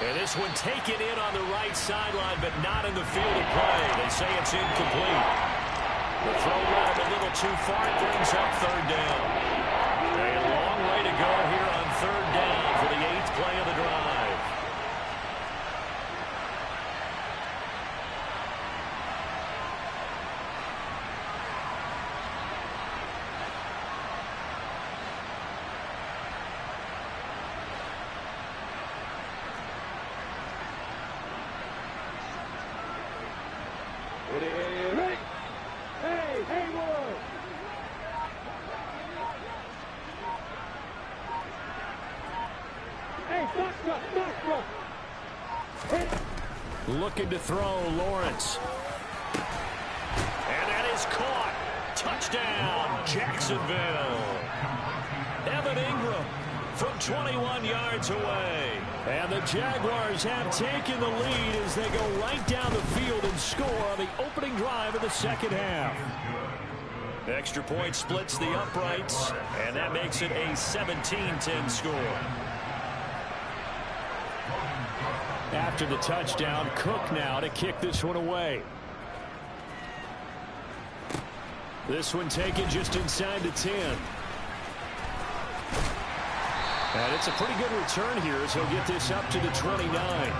Speaker 3: And this one taken in on the right sideline, but not in the field of play. They say it's incomplete. The throw led a little too far, brings up third down. A long way to go here on third down for the 8th play of the drive.
Speaker 5: Ready? Hey, Hayward! Hey, Foxtrot!
Speaker 3: Looking to throw, Lawrence. And that is caught. Touchdown, Jacksonville. Evan Ingram from 21 yards away. And the Jaguars have taken the lead as they go right down the field and score on the opening drive of the second half. Extra point splits the uprights, and that makes it a 17-10 score. After the touchdown, Cook now to kick this one away. This one taken just inside the 10. And it's a pretty good return here as he'll get this up to the 29.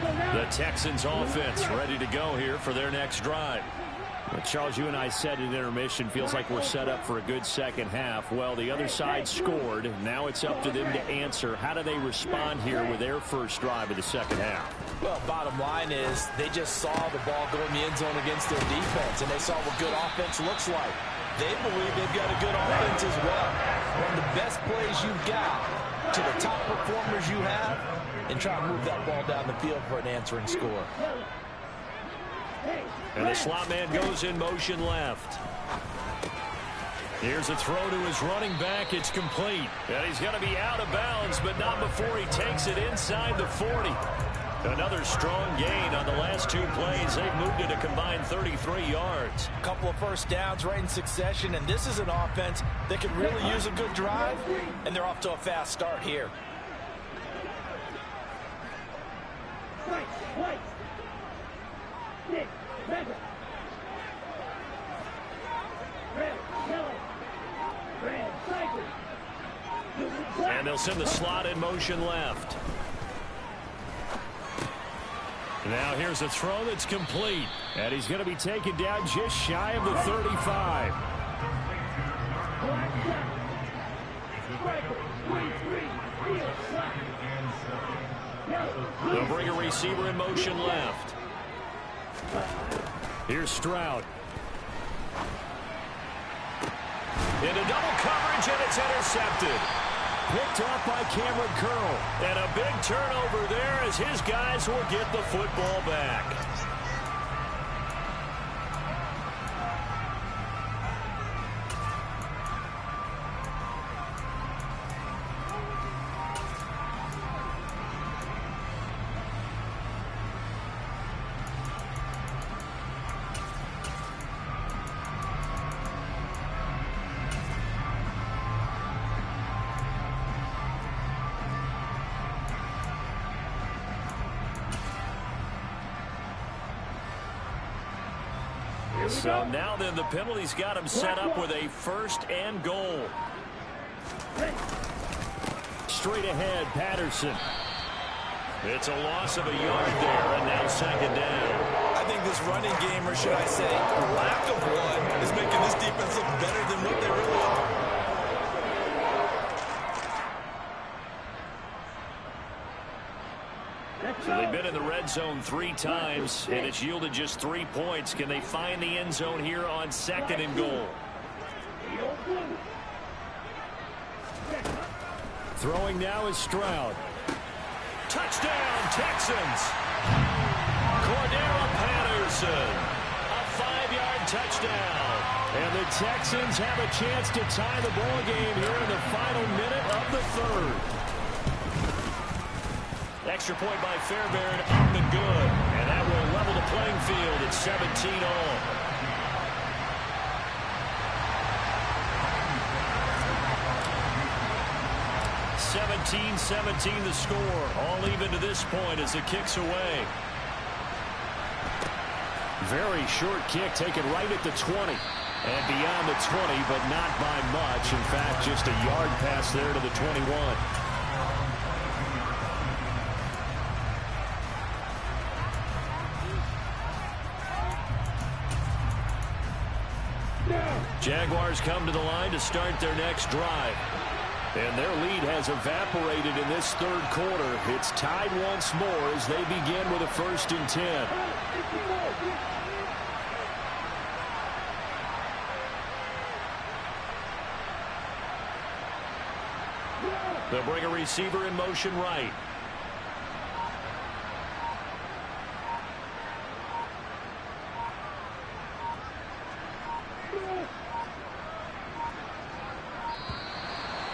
Speaker 3: The Texans offense ready to go here for their next drive.
Speaker 7: Well, Charles, you and I said at intermission, feels like we're set up for a good second half. Well, the other side scored. Now it's up to them to answer. How do they respond here with their first drive of the second half?
Speaker 6: Well, bottom line is they just saw the ball go in the end zone against their defense, and they saw what good offense looks like. They believe they've got a good offense as well. One of the best plays you've got to the top performers you have, and try to move that ball down the field for an answering score.
Speaker 3: And the slot man goes in motion left. Here's a throw to his running back. It's complete. And he's going to be out of bounds, but not before he takes it inside the 40. Another strong gain on the last two plays. They've moved it a combined 33 yards.
Speaker 6: A couple of first downs right in succession, and this is an offense that could really use a good drive, and they're off to a fast start here.
Speaker 3: And they'll send the slot in motion left. Now here's a throw that's complete. And he's going to be taken down just shy of the 35. They'll bring a receiver in motion left. Here's Stroud. Into double coverage, and it's intercepted. Picked off by Cameron Curl. And a big turnover there as his guys will get the football back. So now then the penalty's got him set up with a first and goal. Straight ahead, Patterson. It's a loss of a yard there, and now second down.
Speaker 6: I think this running game, or should I say lack of one, is making this defense look better than what they really are.
Speaker 3: So they've been in the red zone 3 times, and it's yielded just 3 points. Can they find the end zone here on second and goal? Throwing now is Stroud. Touchdown, Texans! Cordero Patterson, a 5-yard touchdown. And the Texans have a chance to tie the ball game here in the final minute of the third. Extra point by Fairbairn, up and good. And that will level the playing field at 17 all. (17-17) the score. All even to this point as it kicks away. Very short kick taken right at the 20. And beyond the 20, but not by much. In fact, just a yard pass there to the 21. Jaguars come to the line to start their next drive. And their lead has evaporated in this third quarter. It's tied once more as they begin with a 1st and 10. They'll bring a receiver in motion right.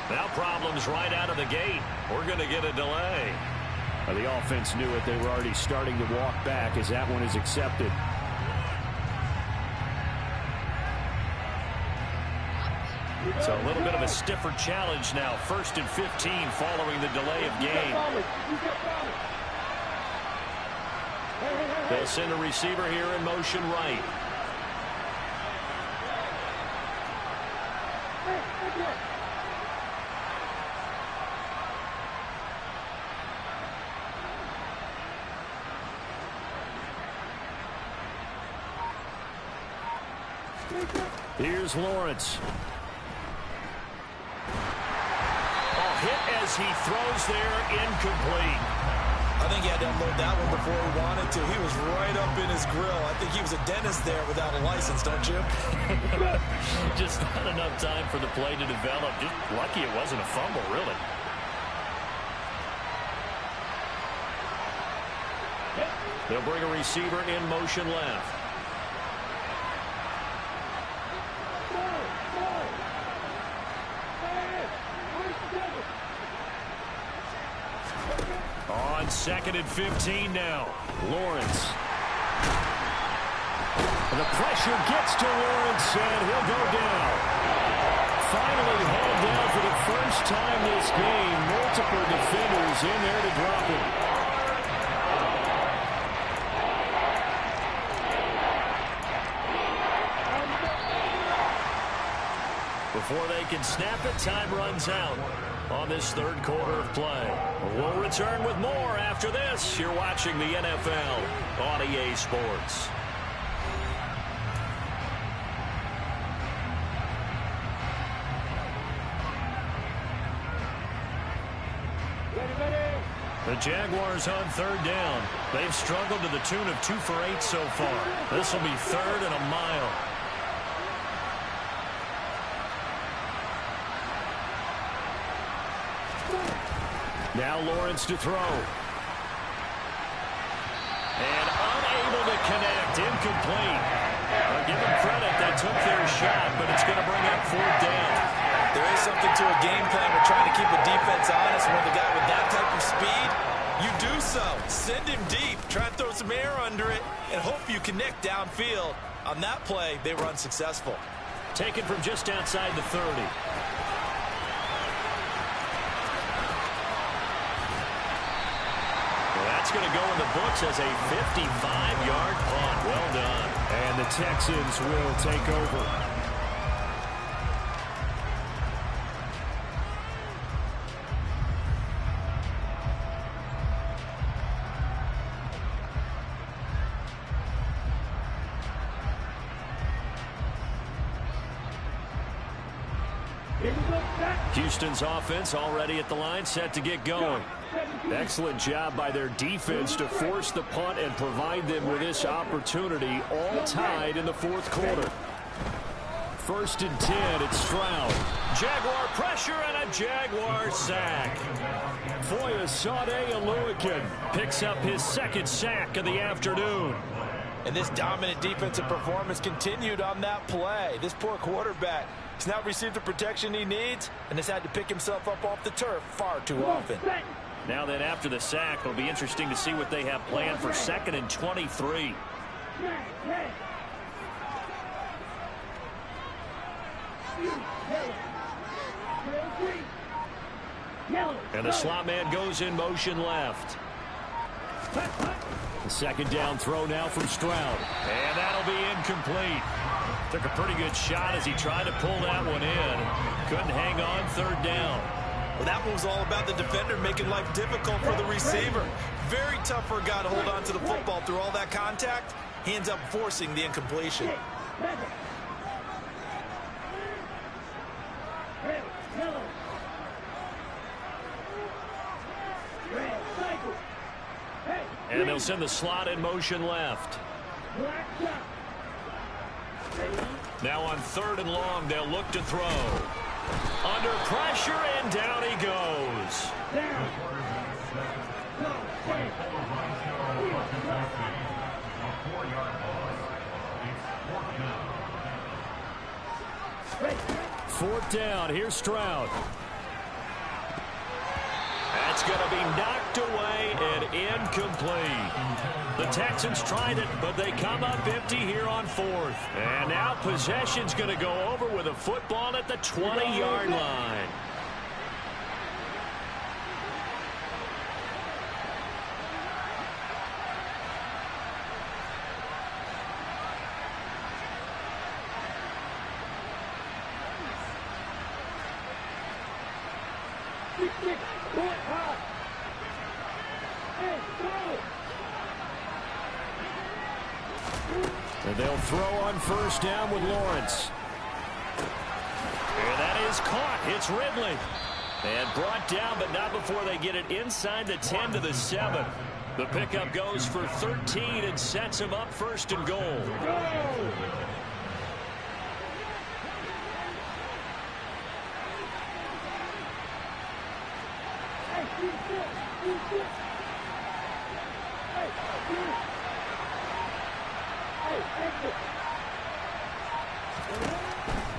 Speaker 3: Now problems right out of the gate. We're going to get a delay.
Speaker 7: The offense knew it. They were already starting to walk back as that one is accepted.
Speaker 3: So a little bit of a stiffer challenge now. 1st and 15 following the delay of game. They'll send a receiver here in motion right. Here's Lawrence. Hit as he throws there, incomplete.
Speaker 6: I think he had to unload that one before he wanted to. He was right up in his grill. I think he was a dentist there without a license, don't you?
Speaker 3: Just not enough time for the play to develop. Just lucky it wasn't a fumble, really. They'll bring a receiver in motion left. On 2nd and 15 now. Lawrence. And the pressure gets to Lawrence, and he'll go down. Finally hauled down for the first time this game. Multiple defenders in there to drop him. Before they can snap it, time runs out on this third quarter of play. We'll return with more after this. You're watching the NFL on EA Sports. The Jaguars on 3rd down. They've struggled to the tune of 2 for 8 so far. This will be 3rd and a mile. Now Lawrence to throw. And unable to connect. Incomplete. Give them credit. They took their shot, but it's going to bring up 4th down.
Speaker 6: There is something to a game plan. We're trying to keep a defense honest. When the guy with that type of speed, you do so. Send him deep. Try and throw some air under it and hope you connect downfield. On that play, they were unsuccessful.
Speaker 3: Taken from just outside the 30. That's going to go in the books as a 55-yard punt. Well done. And the Texans will take over. Houston's offense already at the line, set to get going. Excellent job by their defense to force the punt and provide them with this opportunity, all tied in the 4th quarter. 1st and 10, it's Stroud. Jaguar pressure and a Jaguar sack. Foya Sade-Aluakin picks up his 2nd sack of the afternoon.
Speaker 6: And this dominant defensive performance continued on that play. This poor quarterback has not received the protection he needs and has had to pick himself up off the turf far too often.
Speaker 3: Now then, after the sack, it'll be interesting to see what they have planned for 2nd and 23. And the slot man goes in motion left. The 2nd down throw now from Stroud. And that'll be incomplete. Took a pretty good shot as he tried to pull that one in. Couldn't hang on 3rd down.
Speaker 6: Well, that one was all about the defender making life difficult for the receiver. Very tough for a guy to hold on to the football through all that contact. He ends up forcing the incompletion.
Speaker 3: And they'll send the slot in motion left. Now on 3rd and long, they'll look to throw. Under pressure, and down he goes. Fourth down, here's Stroud. That's going to be knocked away and incomplete. The Texans tried it, but they come up empty here on 4th. And now possession's going to go over with a football at the 20-yard line. And they'll throw on first down with Lawrence. And that is caught. It's Ridley. And brought down, but not before they get it inside the 10 to the 7. The pickup goes for 13 and sets him up first and goal.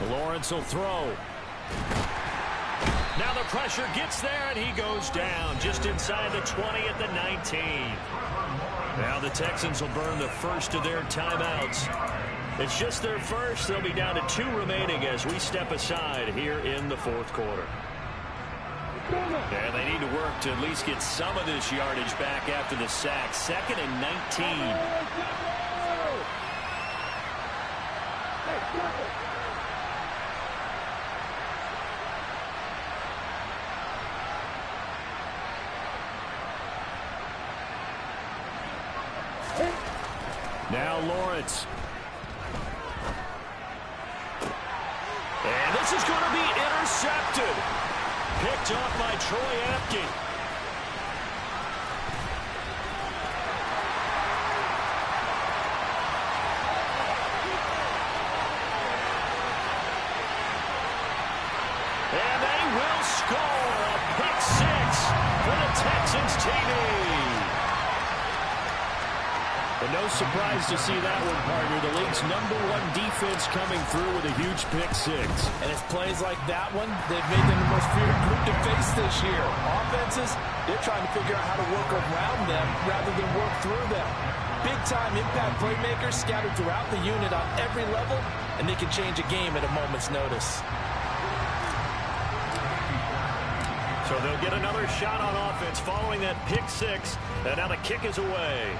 Speaker 3: Lawrence will throw. Now the pressure gets there, and he goes down just inside the 20 at the 19. Now the Texans will burn the first of their timeouts. It's just their first. They'll be down to 2 remaining as we step aside here in the fourth quarter. And they need to work to at least get some of this yardage back after the sack. 2nd and 19. Now Lawrence. And this is going to be intercepted. Picked off by Troy Apke. And they will score a pick 6 for the Texans TV. And no surprise to see that one, partner. The league's #1 defense coming through with a huge pick 6.
Speaker 6: And it's plays like that one they've made them the most feared group to face this year. Offenses, they're trying to figure out how to work around them rather than work through them. Big-time impact playmakers scattered throughout the unit on every level, and they can change a game at a moment's notice.
Speaker 3: So they'll get another shot on offense following that pick 6, and now the kick is away.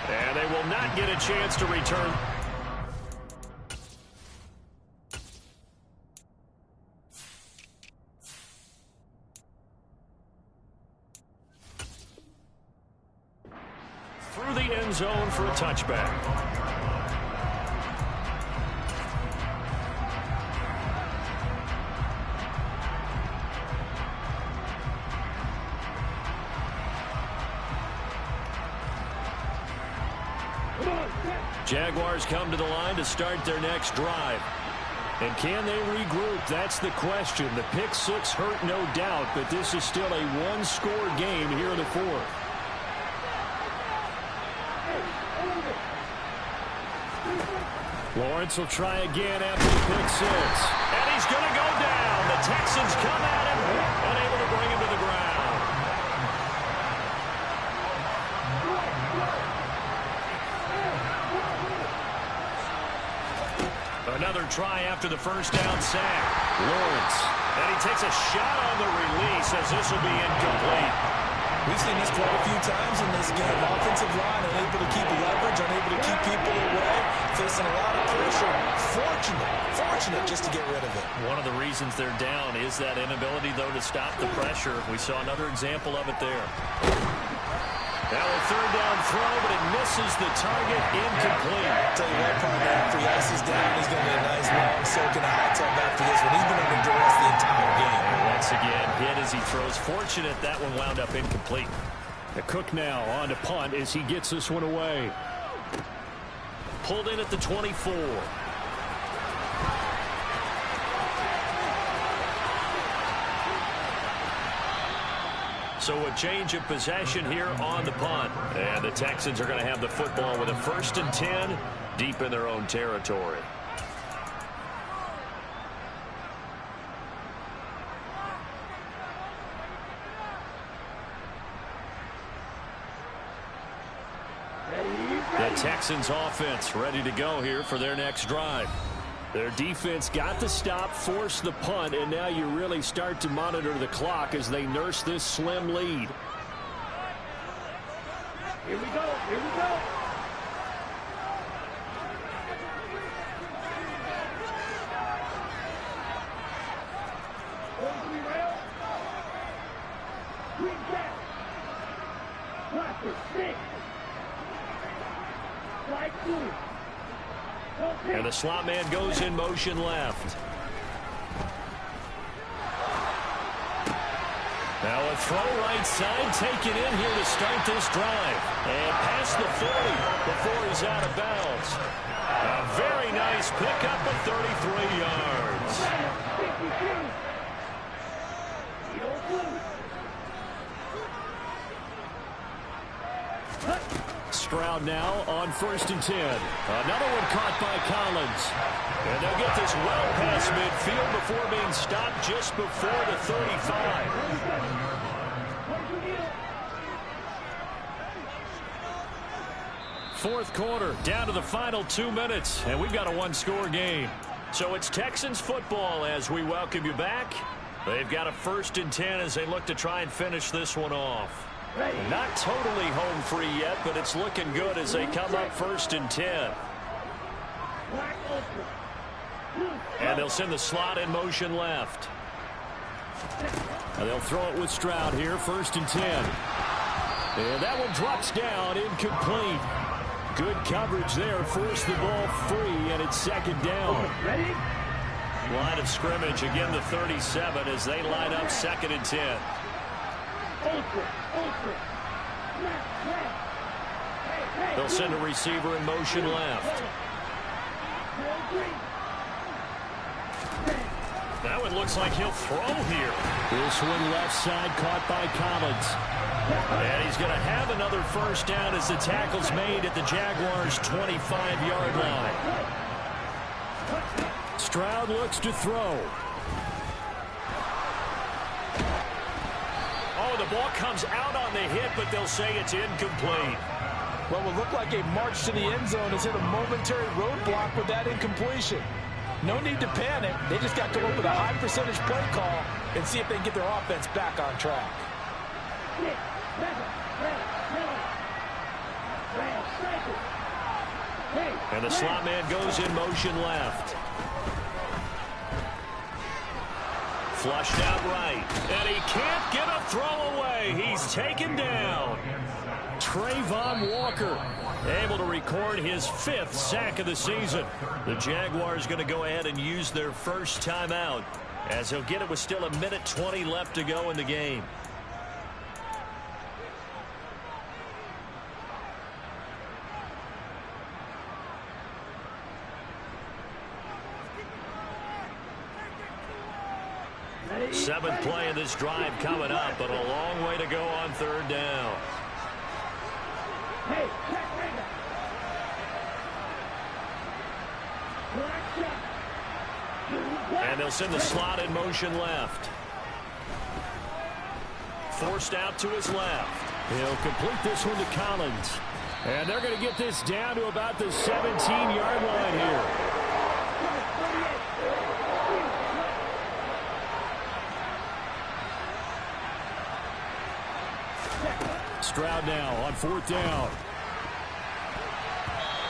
Speaker 3: And they will not get a chance to return. Through the end zone for a touchback. Jaguars come to the line to start their next drive. And can they regroup? That's the question. The pick 6 hurt, no doubt, but this is still a one-score game here in the fourth. Lawrence will try again after the pick 6. And he's going to go down. The Texans come at him, unable to bring him to the ground. Another try after the first down sack. Lawrence. And he takes a shot on the release as this will be incomplete.
Speaker 6: We've seen this quite a few times in this game. Offensive line unable to keep leverage, unable to keep people away, facing a lot of pressure. Fortunate just to get rid of it.
Speaker 3: One of the reasons they're down is that inability, though, to stop the pressure. We saw another example of it there. Now a third down throw, but it misses the target, incomplete.
Speaker 6: I'll tell you what, partner, after he ices down, he's going to be a nice long soak in the hot tub after this one. He's been under duress the entire game.
Speaker 3: And once again, hit as he throws. Fortunate that one wound up incomplete. The Cook now on to punt as he gets this one away. Pulled in at the 24. So a change of possession here on the punt. And the Texans are going to have the football with a 1st and 10 deep in their own territory. The Texans offense ready to go here for their next drive. Their defense got the stop, forced the punt, and now you really start to monitor the clock as they nurse this slim lead.
Speaker 5: Here we go. Here we go. Green cat. Blaster, 6.
Speaker 3: And the slot man goes in motion left. Now a throw right side taken in here to start this drive. And past the 40 before he's out of bounds. A very nice pickup of 33 yards. Stroud now on 1st and 10. Another one caught by Collins. And they'll get this well past midfield before being stopped just before the 35. Fourth quarter, down to the final 2 minutes, and we've got a one-score game. So it's Texans football as we welcome you back. They've got a 1st and 10 as they look to try and finish this one off. Not totally home free yet, but it's looking good as they come up 1st and 10. And they'll send the slot in motion left. And they'll throw it with Stroud here, 1st and 10. And that one drops down, incomplete. Good coverage there, forced the ball free, and it's 2nd down. Line of scrimmage, again the 37 as they line up 2nd and 10. They'll send a receiver in motion left. That one looks like he'll throw here. This one left side caught by Collins. And he's going to have another 1st down as the tackle's made at the Jaguars' 25-yard line. Stroud looks to throw. Oh, the ball comes out on the hit, but they'll say it's incomplete.
Speaker 6: What will look like a march to the end zone has hit a momentary roadblock with that incompletion. No need to panic. They just got to go with a high percentage play call and see if they can get their offense back on track.
Speaker 3: And the slot man goes in motion left. Flushed out right. And he can't get a throw away. He's taken down. Trayvon Walker able to record his 5th sack of the season. The Jaguars going to go ahead and use their first timeout as they'll get it with still 1:20 left to go in the game. Seventh play of this drive coming up, but a long way to go on 3rd down. And they'll send the slot in motion left. Forced out to his left. He'll complete this one to Collins. And they're going to get this down to about the 17-yard line here. Stroud now on 4th down.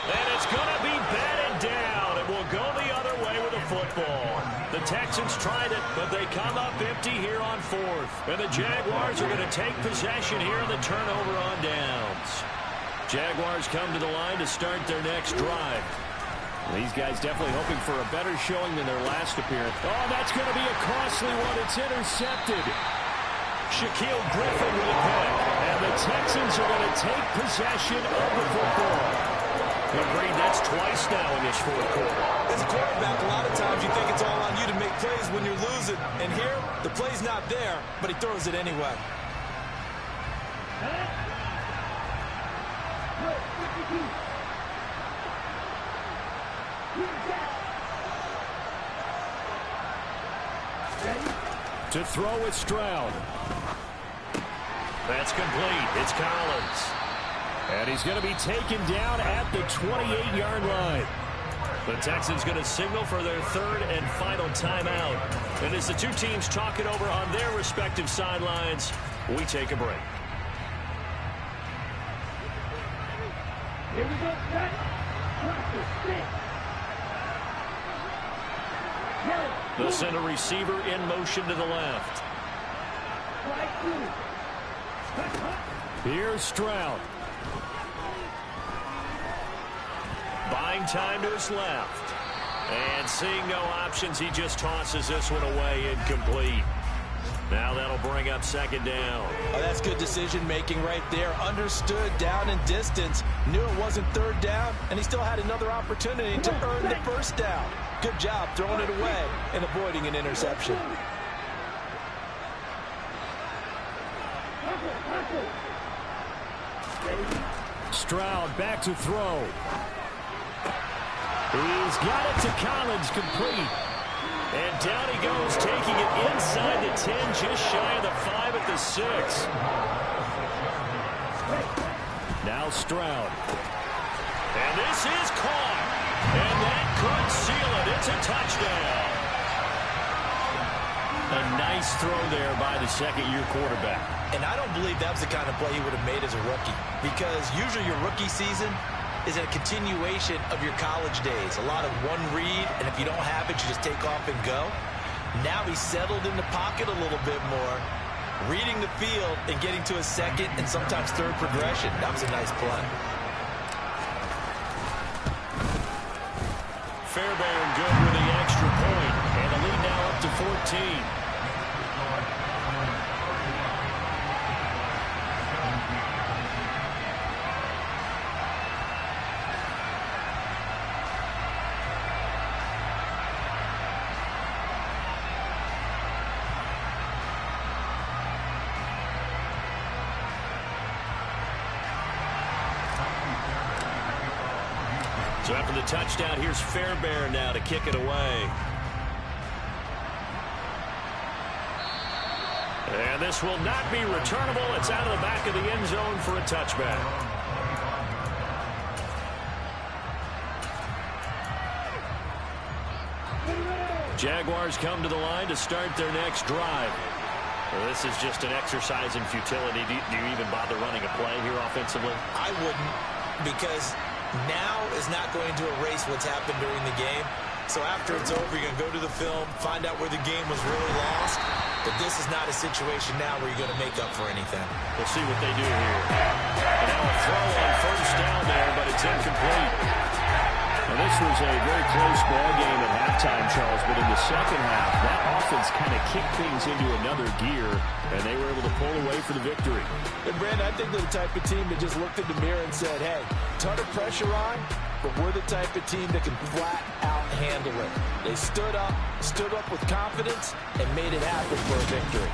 Speaker 3: And it's going to be batted down. It will go the other way with the football. The Texans tried it, but they come up empty here on 4th. And the Jaguars are going to take possession here in the turnover on downs. Jaguars come to the line to start their next drive. These guys definitely hoping for a better showing than their last appearance. Oh, that's going to be a costly one. It's intercepted. Shaquille Griffin with a pick. And the Texans are going to take possession of the football. Agreed, that's twice now in this 4th quarter.
Speaker 6: As a quarterback, a lot of times you think it's all on you to make plays when you're losing. And here, the play's not there, but he throws it anyway.
Speaker 3: To throw with Stroud. That's complete. It's Collins. And he's going to be taken down at the 28-yard line. The Texans going to signal for their 3rd and final timeout. And as the two teams talk it over on their respective sidelines, we take a break.
Speaker 5: Here we go, set. Practice, sit.
Speaker 3: They'll send a receiver in motion to the left. Here's Stroud. Buying time to his left. And seeing no options, he just tosses this one away, incomplete. Now that'll bring up second down.
Speaker 6: Oh, that's good decision-making right there. Understood down and distance. Knew it wasn't third down, and he still had another opportunity to earn the first down. Good job throwing it away and avoiding an interception.
Speaker 3: Stroud back to throw. He's got it to Collins, complete. And down he goes, taking it inside the 10, just shy of the 5 at the 6. Now Stroud. And this is caught. And that could seal it. It's a touchdown. A nice throw there by the second-year quarterback.
Speaker 6: And I don't believe that was the kind of play he would have made as a rookie, because usually your rookie season is a continuation of your college days. A lot of one read, and if you don't have it, you just take off and go. Now he's settled in the pocket a little bit more, reading the field and getting to a second and sometimes third progression. That was a nice play.
Speaker 3: Fairbairn good with the extra point, and the lead now up to 14. So after the touchdown, here's Fairbairn now to kick it away. And this will not be returnable. It's out of the back of the end zone for a touchback. Jaguars come to the line to start their next drive. Well, this is just an exercise in futility. Do you even bother running a play here offensively?
Speaker 6: I wouldn't, because now is not going to erase what's happened during the game. So after it's over, you're going to go to the film, find out where the game was really lost. But this is not a situation now where you're going to make up for anything.
Speaker 3: We'll see what they do here. And now a throw on first down there, but it's incomplete. Now this was a very close ball game at halftime, Charles, but in the second half, that offense kind of kicked things into another gear, and they were able to pull away for the victory.
Speaker 6: And Brandon, I think they're the type of team that just looked in the mirror and said, hey, ton of pressure on, but we're the type of team that can flat out handle it. They stood up with confidence, and made it happen for a victory.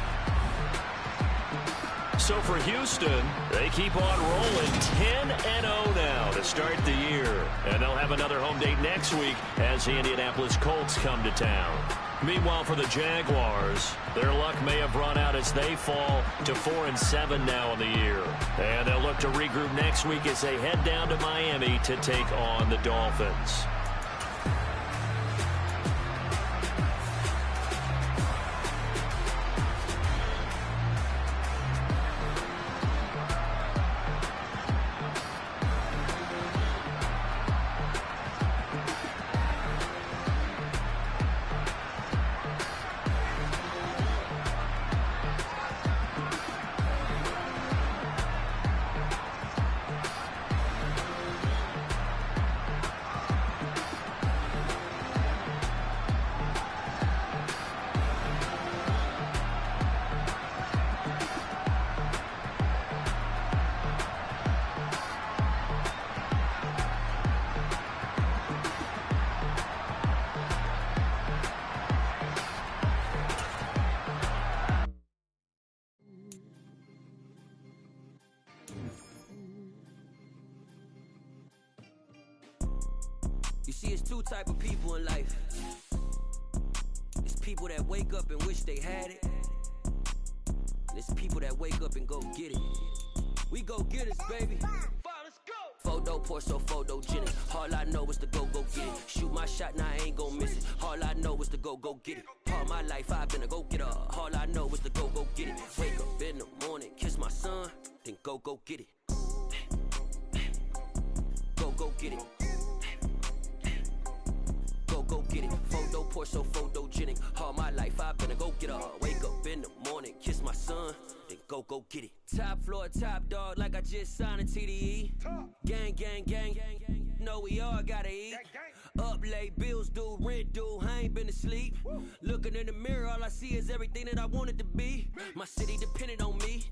Speaker 3: So for Houston, they keep on rolling 10-0 now to start the year. And they'll have another home date next week as the Indianapolis Colts come to town. Meanwhile, for the Jaguars, their luck may have run out as they fall to 4-7 now in the year. And they'll look to regroup next week as they head down to Miami to take on the Dolphins.
Speaker 8: You see, it's two type of people in life. It's people that wake up and wish they had it. And it's people that wake up and go get it. We go get it, baby. Let's go. Photo pour so photogenic. All I know is to go get it. Shoot my shot, now I ain't gon' miss it. All I know is to go get it. All my life I've been a go-getter. All I know is to go get it. Wake up in the morning, kiss my son, then go get it. Go get it. Go get it. Photo pour so photogenic. All my life I've been a go-getter. Wake up in the morning, kiss my son, then go get it. Top floor, top dog, like I just signed a TDE. Gang, gang, gang, gang, gang. know we all gotta eat. Up late, bills due, rent due, I ain't been asleep. Looking in the mirror, all I see is everything that I wanted to be. My city depended on me,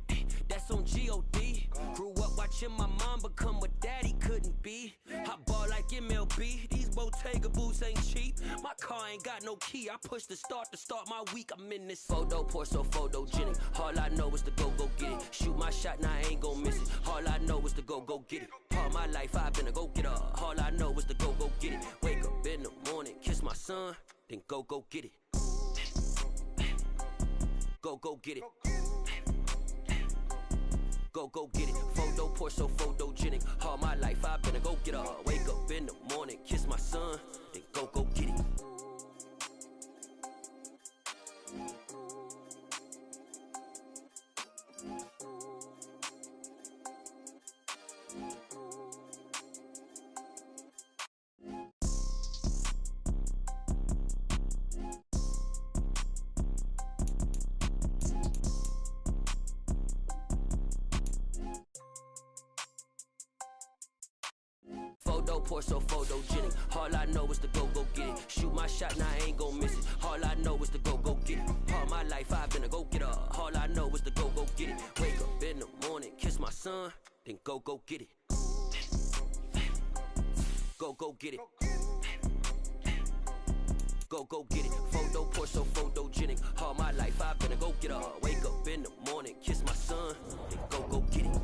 Speaker 8: that's on G.O.D. Grew up watching my mom become what daddy couldn't be. I ball like MLB, these Bottega boots ain't cheap. My car ain't got no key, I push the start to start my week. I'm in this photo, pour so photogenic. All I know is to go get it. Shoot my shot, now I ain't gon' miss it. All I know is to go get it. All my life I've been a go-getter. All I know is to go get it. Wake up in the morning, kiss my son, then go get it. Go get it. Go get it. Photo, pour so photogenic. All my life I've been a go-getter. Wake up in the morning, kiss my son, then go get it. Photo, pour so photogenic. All I know is to go get it. Shoot my shot, now I ain't gon' miss it. All I know is to go get it. All my life I've been a go-getter. All I know is to go get it. Wake up in the morning, kiss my son, then go get it. Go get it. Go get it. Photo, pour so photogenic. All my life I've been a go-getter. Wake up in the morning, kiss my son, then go get it.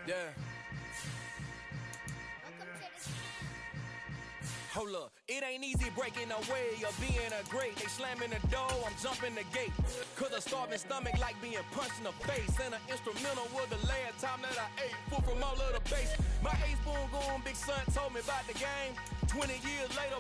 Speaker 9: Yeah. Hold up, it ain't easy breaking away or being a great. They slamming the door, I'm jumping the gate. Cause a starving stomach like being punched in the face. And an instrumental was the last time that I ate. Food from all of the bass. My A-spoon going, big son told me about the game. 20 years later,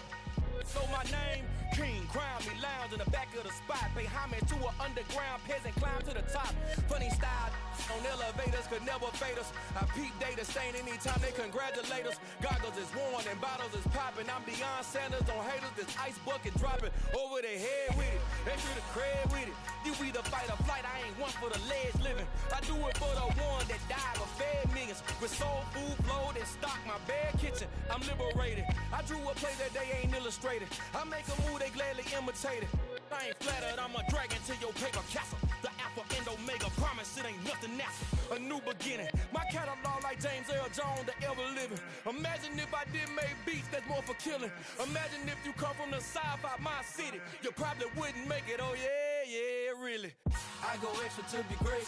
Speaker 9: so my name, King, crown me, lounge in the back of the spot. Pay homage to an underground peasant, climb to the top. Funny style on elevators could never fade us. I peep data stain anytime they congratulate us. Goggles is worn and bottles is popping. I'm beyond Sanders on haters, this ice bucket dropping over their head with it. Extra the cred with it. You either fight or flight, I ain't one for the ledge living. I do it for the one that died or fed millions. With soul food flowed and stock my bare kitchen. I'm liberated. I drew a play that they ain't illustrated. I make a move, they gladly imitate it. I ain't flattered, I'm a dragon to your paper castle. The Alpha and Omega, promise it ain't nothing natural. A new beginning. My catalog like James Earl Jones, the ever living. Imagine if I did make beats that's more for killing. Imagine if you come from the south out my city. You probably wouldn't make it, oh yeah, really. I go extra to be great.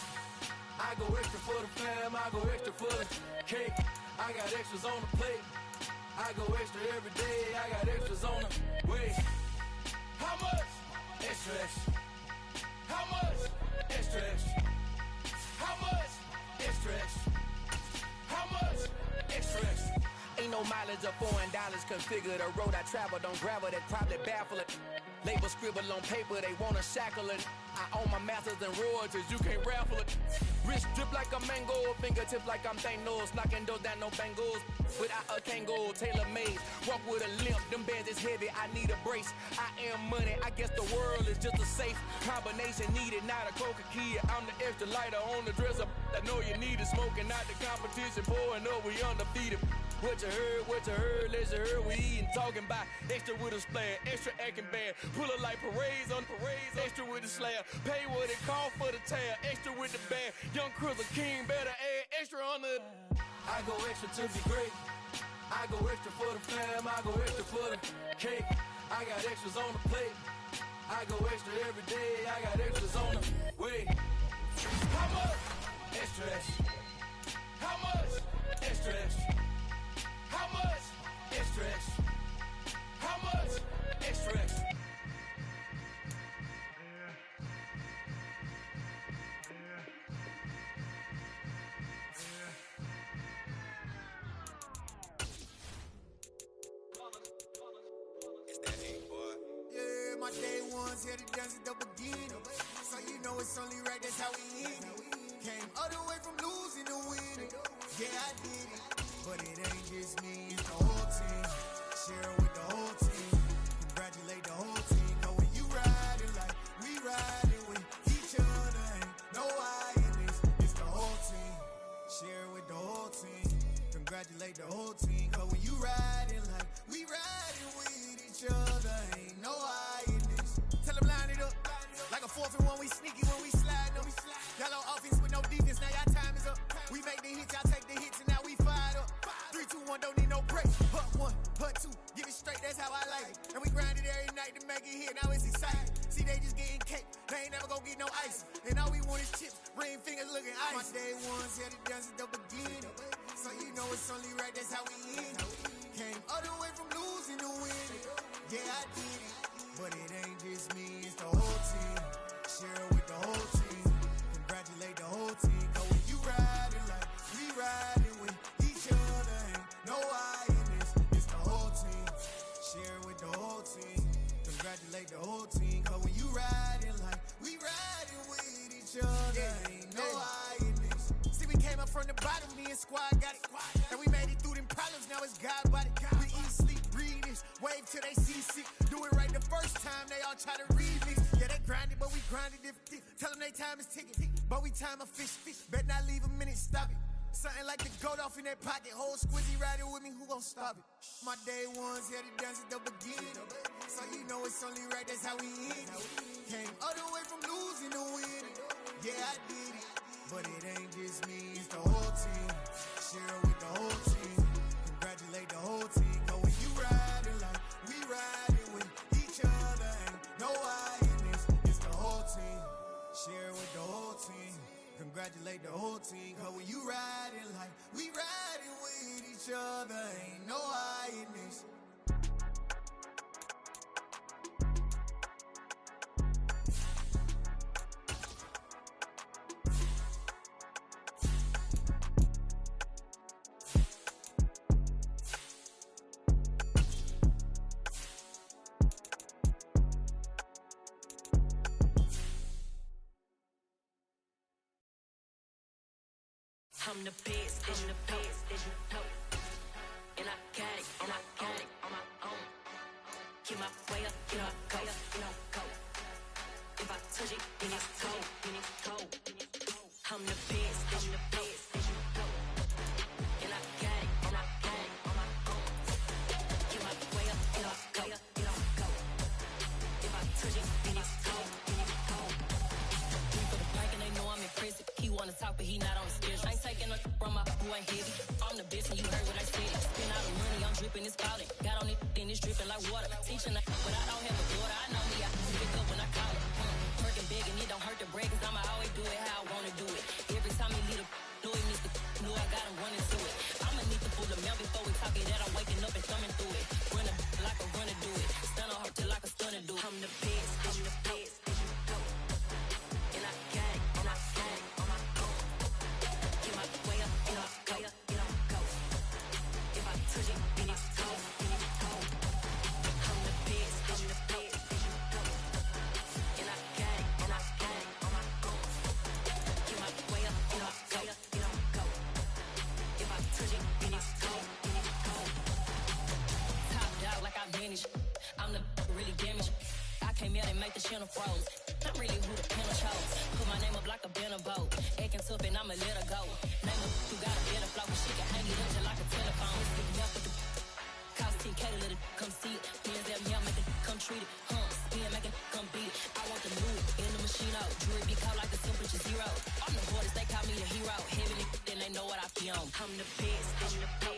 Speaker 9: I go extra for the fam, I go extra for the cake. I got extras on the plate. I go extra every day, I got extras on the way. How much? Extra, extra. How much? Extra, extra. How much? Extra, extra. How much? Extra, extra. Ain't no mileage or $4 configure the road I travel. Don't gravel, that probably baffle it. Label scribble on paper, they wanna shackle it. I own my masters and royalties, you can't raffle it. Wrist drip like a mango, fingertips like I'm Thanos. Knocking those down, no bangles. Without a Kango, tailor-made. Walk with a limp, them bands is heavy, I need a brace. I am money, I guess the world is just a safe combination needed, not a coca-key. I'm the extra lighter on the dresser. I know you need it, smoking out the competition, pouring up, we undefeated. What you heard, let's you heard, we eatin', talking about extra with a splash, extra acting bad, pull it like parades on parades, extra with the slab, pay what it cost for the tab, extra with the band, young Chris a king, better add extra on the. I go extra to be great, I go extra for the fam, I go extra for the cake, I got extras on the plate, I go extra every day, I got extras on the way. How much? Extra, extra. How much? Extra, extra. How much? Extra, extra. How much? Extra, extra.
Speaker 2: It's that ain't boy. Yeah, my day ones here to dance at the beginning. So you know it's only right, that's how we end it. Came all the way from losing to winning. Yeah, I did it. But it ain't just me, it's the whole team. Share it with the whole team. Congratulate the whole team. team. Cause when you riding like we riding with each other, ain't no hiding this. Tell them line it up. Like a 4th and 1, we sneaky when we slide them. Yellow offense with no defense, now y'all time is up. We make the hits, y'all take the hits, and now we fired up. 3, 2, 1, don't need no break. Hut 1, hut 2, give it straight, that's how I like it. And we grind it every night to make it hit, now it's exciting. See, they just getting cake, they ain't never gonna get no ice. And all we want is chips, ring fingers looking ice. My day ones had it done since the beginning. So you know it's only right, that's how we end it. Came all the way from losing to winning. Yeah, I did it. But it ain't just me, it's the whole team. Share it with the whole team. Congratulate the whole team. Cause when you riding like we riding with each other, ain't no hiding this. It's the whole team. Share it with the whole team. Congratulate the whole team. Cause when you riding like we riding with each other, ain't no hiding this. See, we came up from the bottom, me and squad got it. And we made it through them problems, now it's God body. We eat, sleep, breathe this, wave till they see sick. Do it right the first time, they all try to remix. Yeah, they grinded, but we grinded different. Tell them they time is ticking, but we time a fish. Bet not leave a minute, stop it. Something like the goat off in that pocket. Whole squizzy riding with me, who gon' stop it? My day ones had it done since the beginning. So you know it's only right, that's how we end it. Came all the way from losing to winning. Yeah, I did it. But it ain't just me, it's the whole team. Share it with the whole team. Congratulate the whole team. Cause when you riding like we riding with each other, ain't no hiding this. It's the whole team. Share it with the whole team. Congratulate the whole team. Cause when you riding like we riding with each other, ain't no hiding this.
Speaker 10: I'm the best, I'm the best, and I got it, and I got it on my own. Get my way up, get up, go, go. If I touch it, then it's cold, I'm the best, I'm the best, and I got it, and I got it on my own. Get my way up, get up, go. If I touch it, then it's cold, We for the blank and they know I'm impressive. He wanna talk, but he not on the schedule. I ain't taking no from my who ain't heavy. I'm the best and you heard what I said. Spend all the money, I'm dripping, it's spouting. Got on it, then it's dripping like water. Teaching but I don't have a daughter. I know me, I pick up when I call it. Working big and it don't hurt the break, cause I'ma always do it how I wanna do it. Every time he lead a know he needs to know I got him running to it. I'ma need to pull the mail before we talk it that I'm waking up and thumbing through it. Run like a runner do it. Stun on her till like a stunner do it. I'm the best, I'm the best. And I got it, and I got it on my own. Get my way up, get up, go. If I touch it, then it's cold, I'm the best, I'm the best. And I got it, and I got it on my own. Get my way up, get up, go. If I touch it, then it's cold, Top dog like I manage. I'm the really damaged. I came out and make the channel froze. I'm really who the panel chose. Put my name up like a banner boat. Acting tough and I'ma let her go. Name her who got a better flow, but she can hang it up just like a telephone. It's big enough with the cost 10K to let it come see it. Hands down, yeah, make it come treat it. Spin, make it come beat it. I want the new in the machine out. Jewelry be caught like a temperature 0. I'm the hardest, they call me the hero. Heavy then they know what I feel on. I'm the best, I'm the best.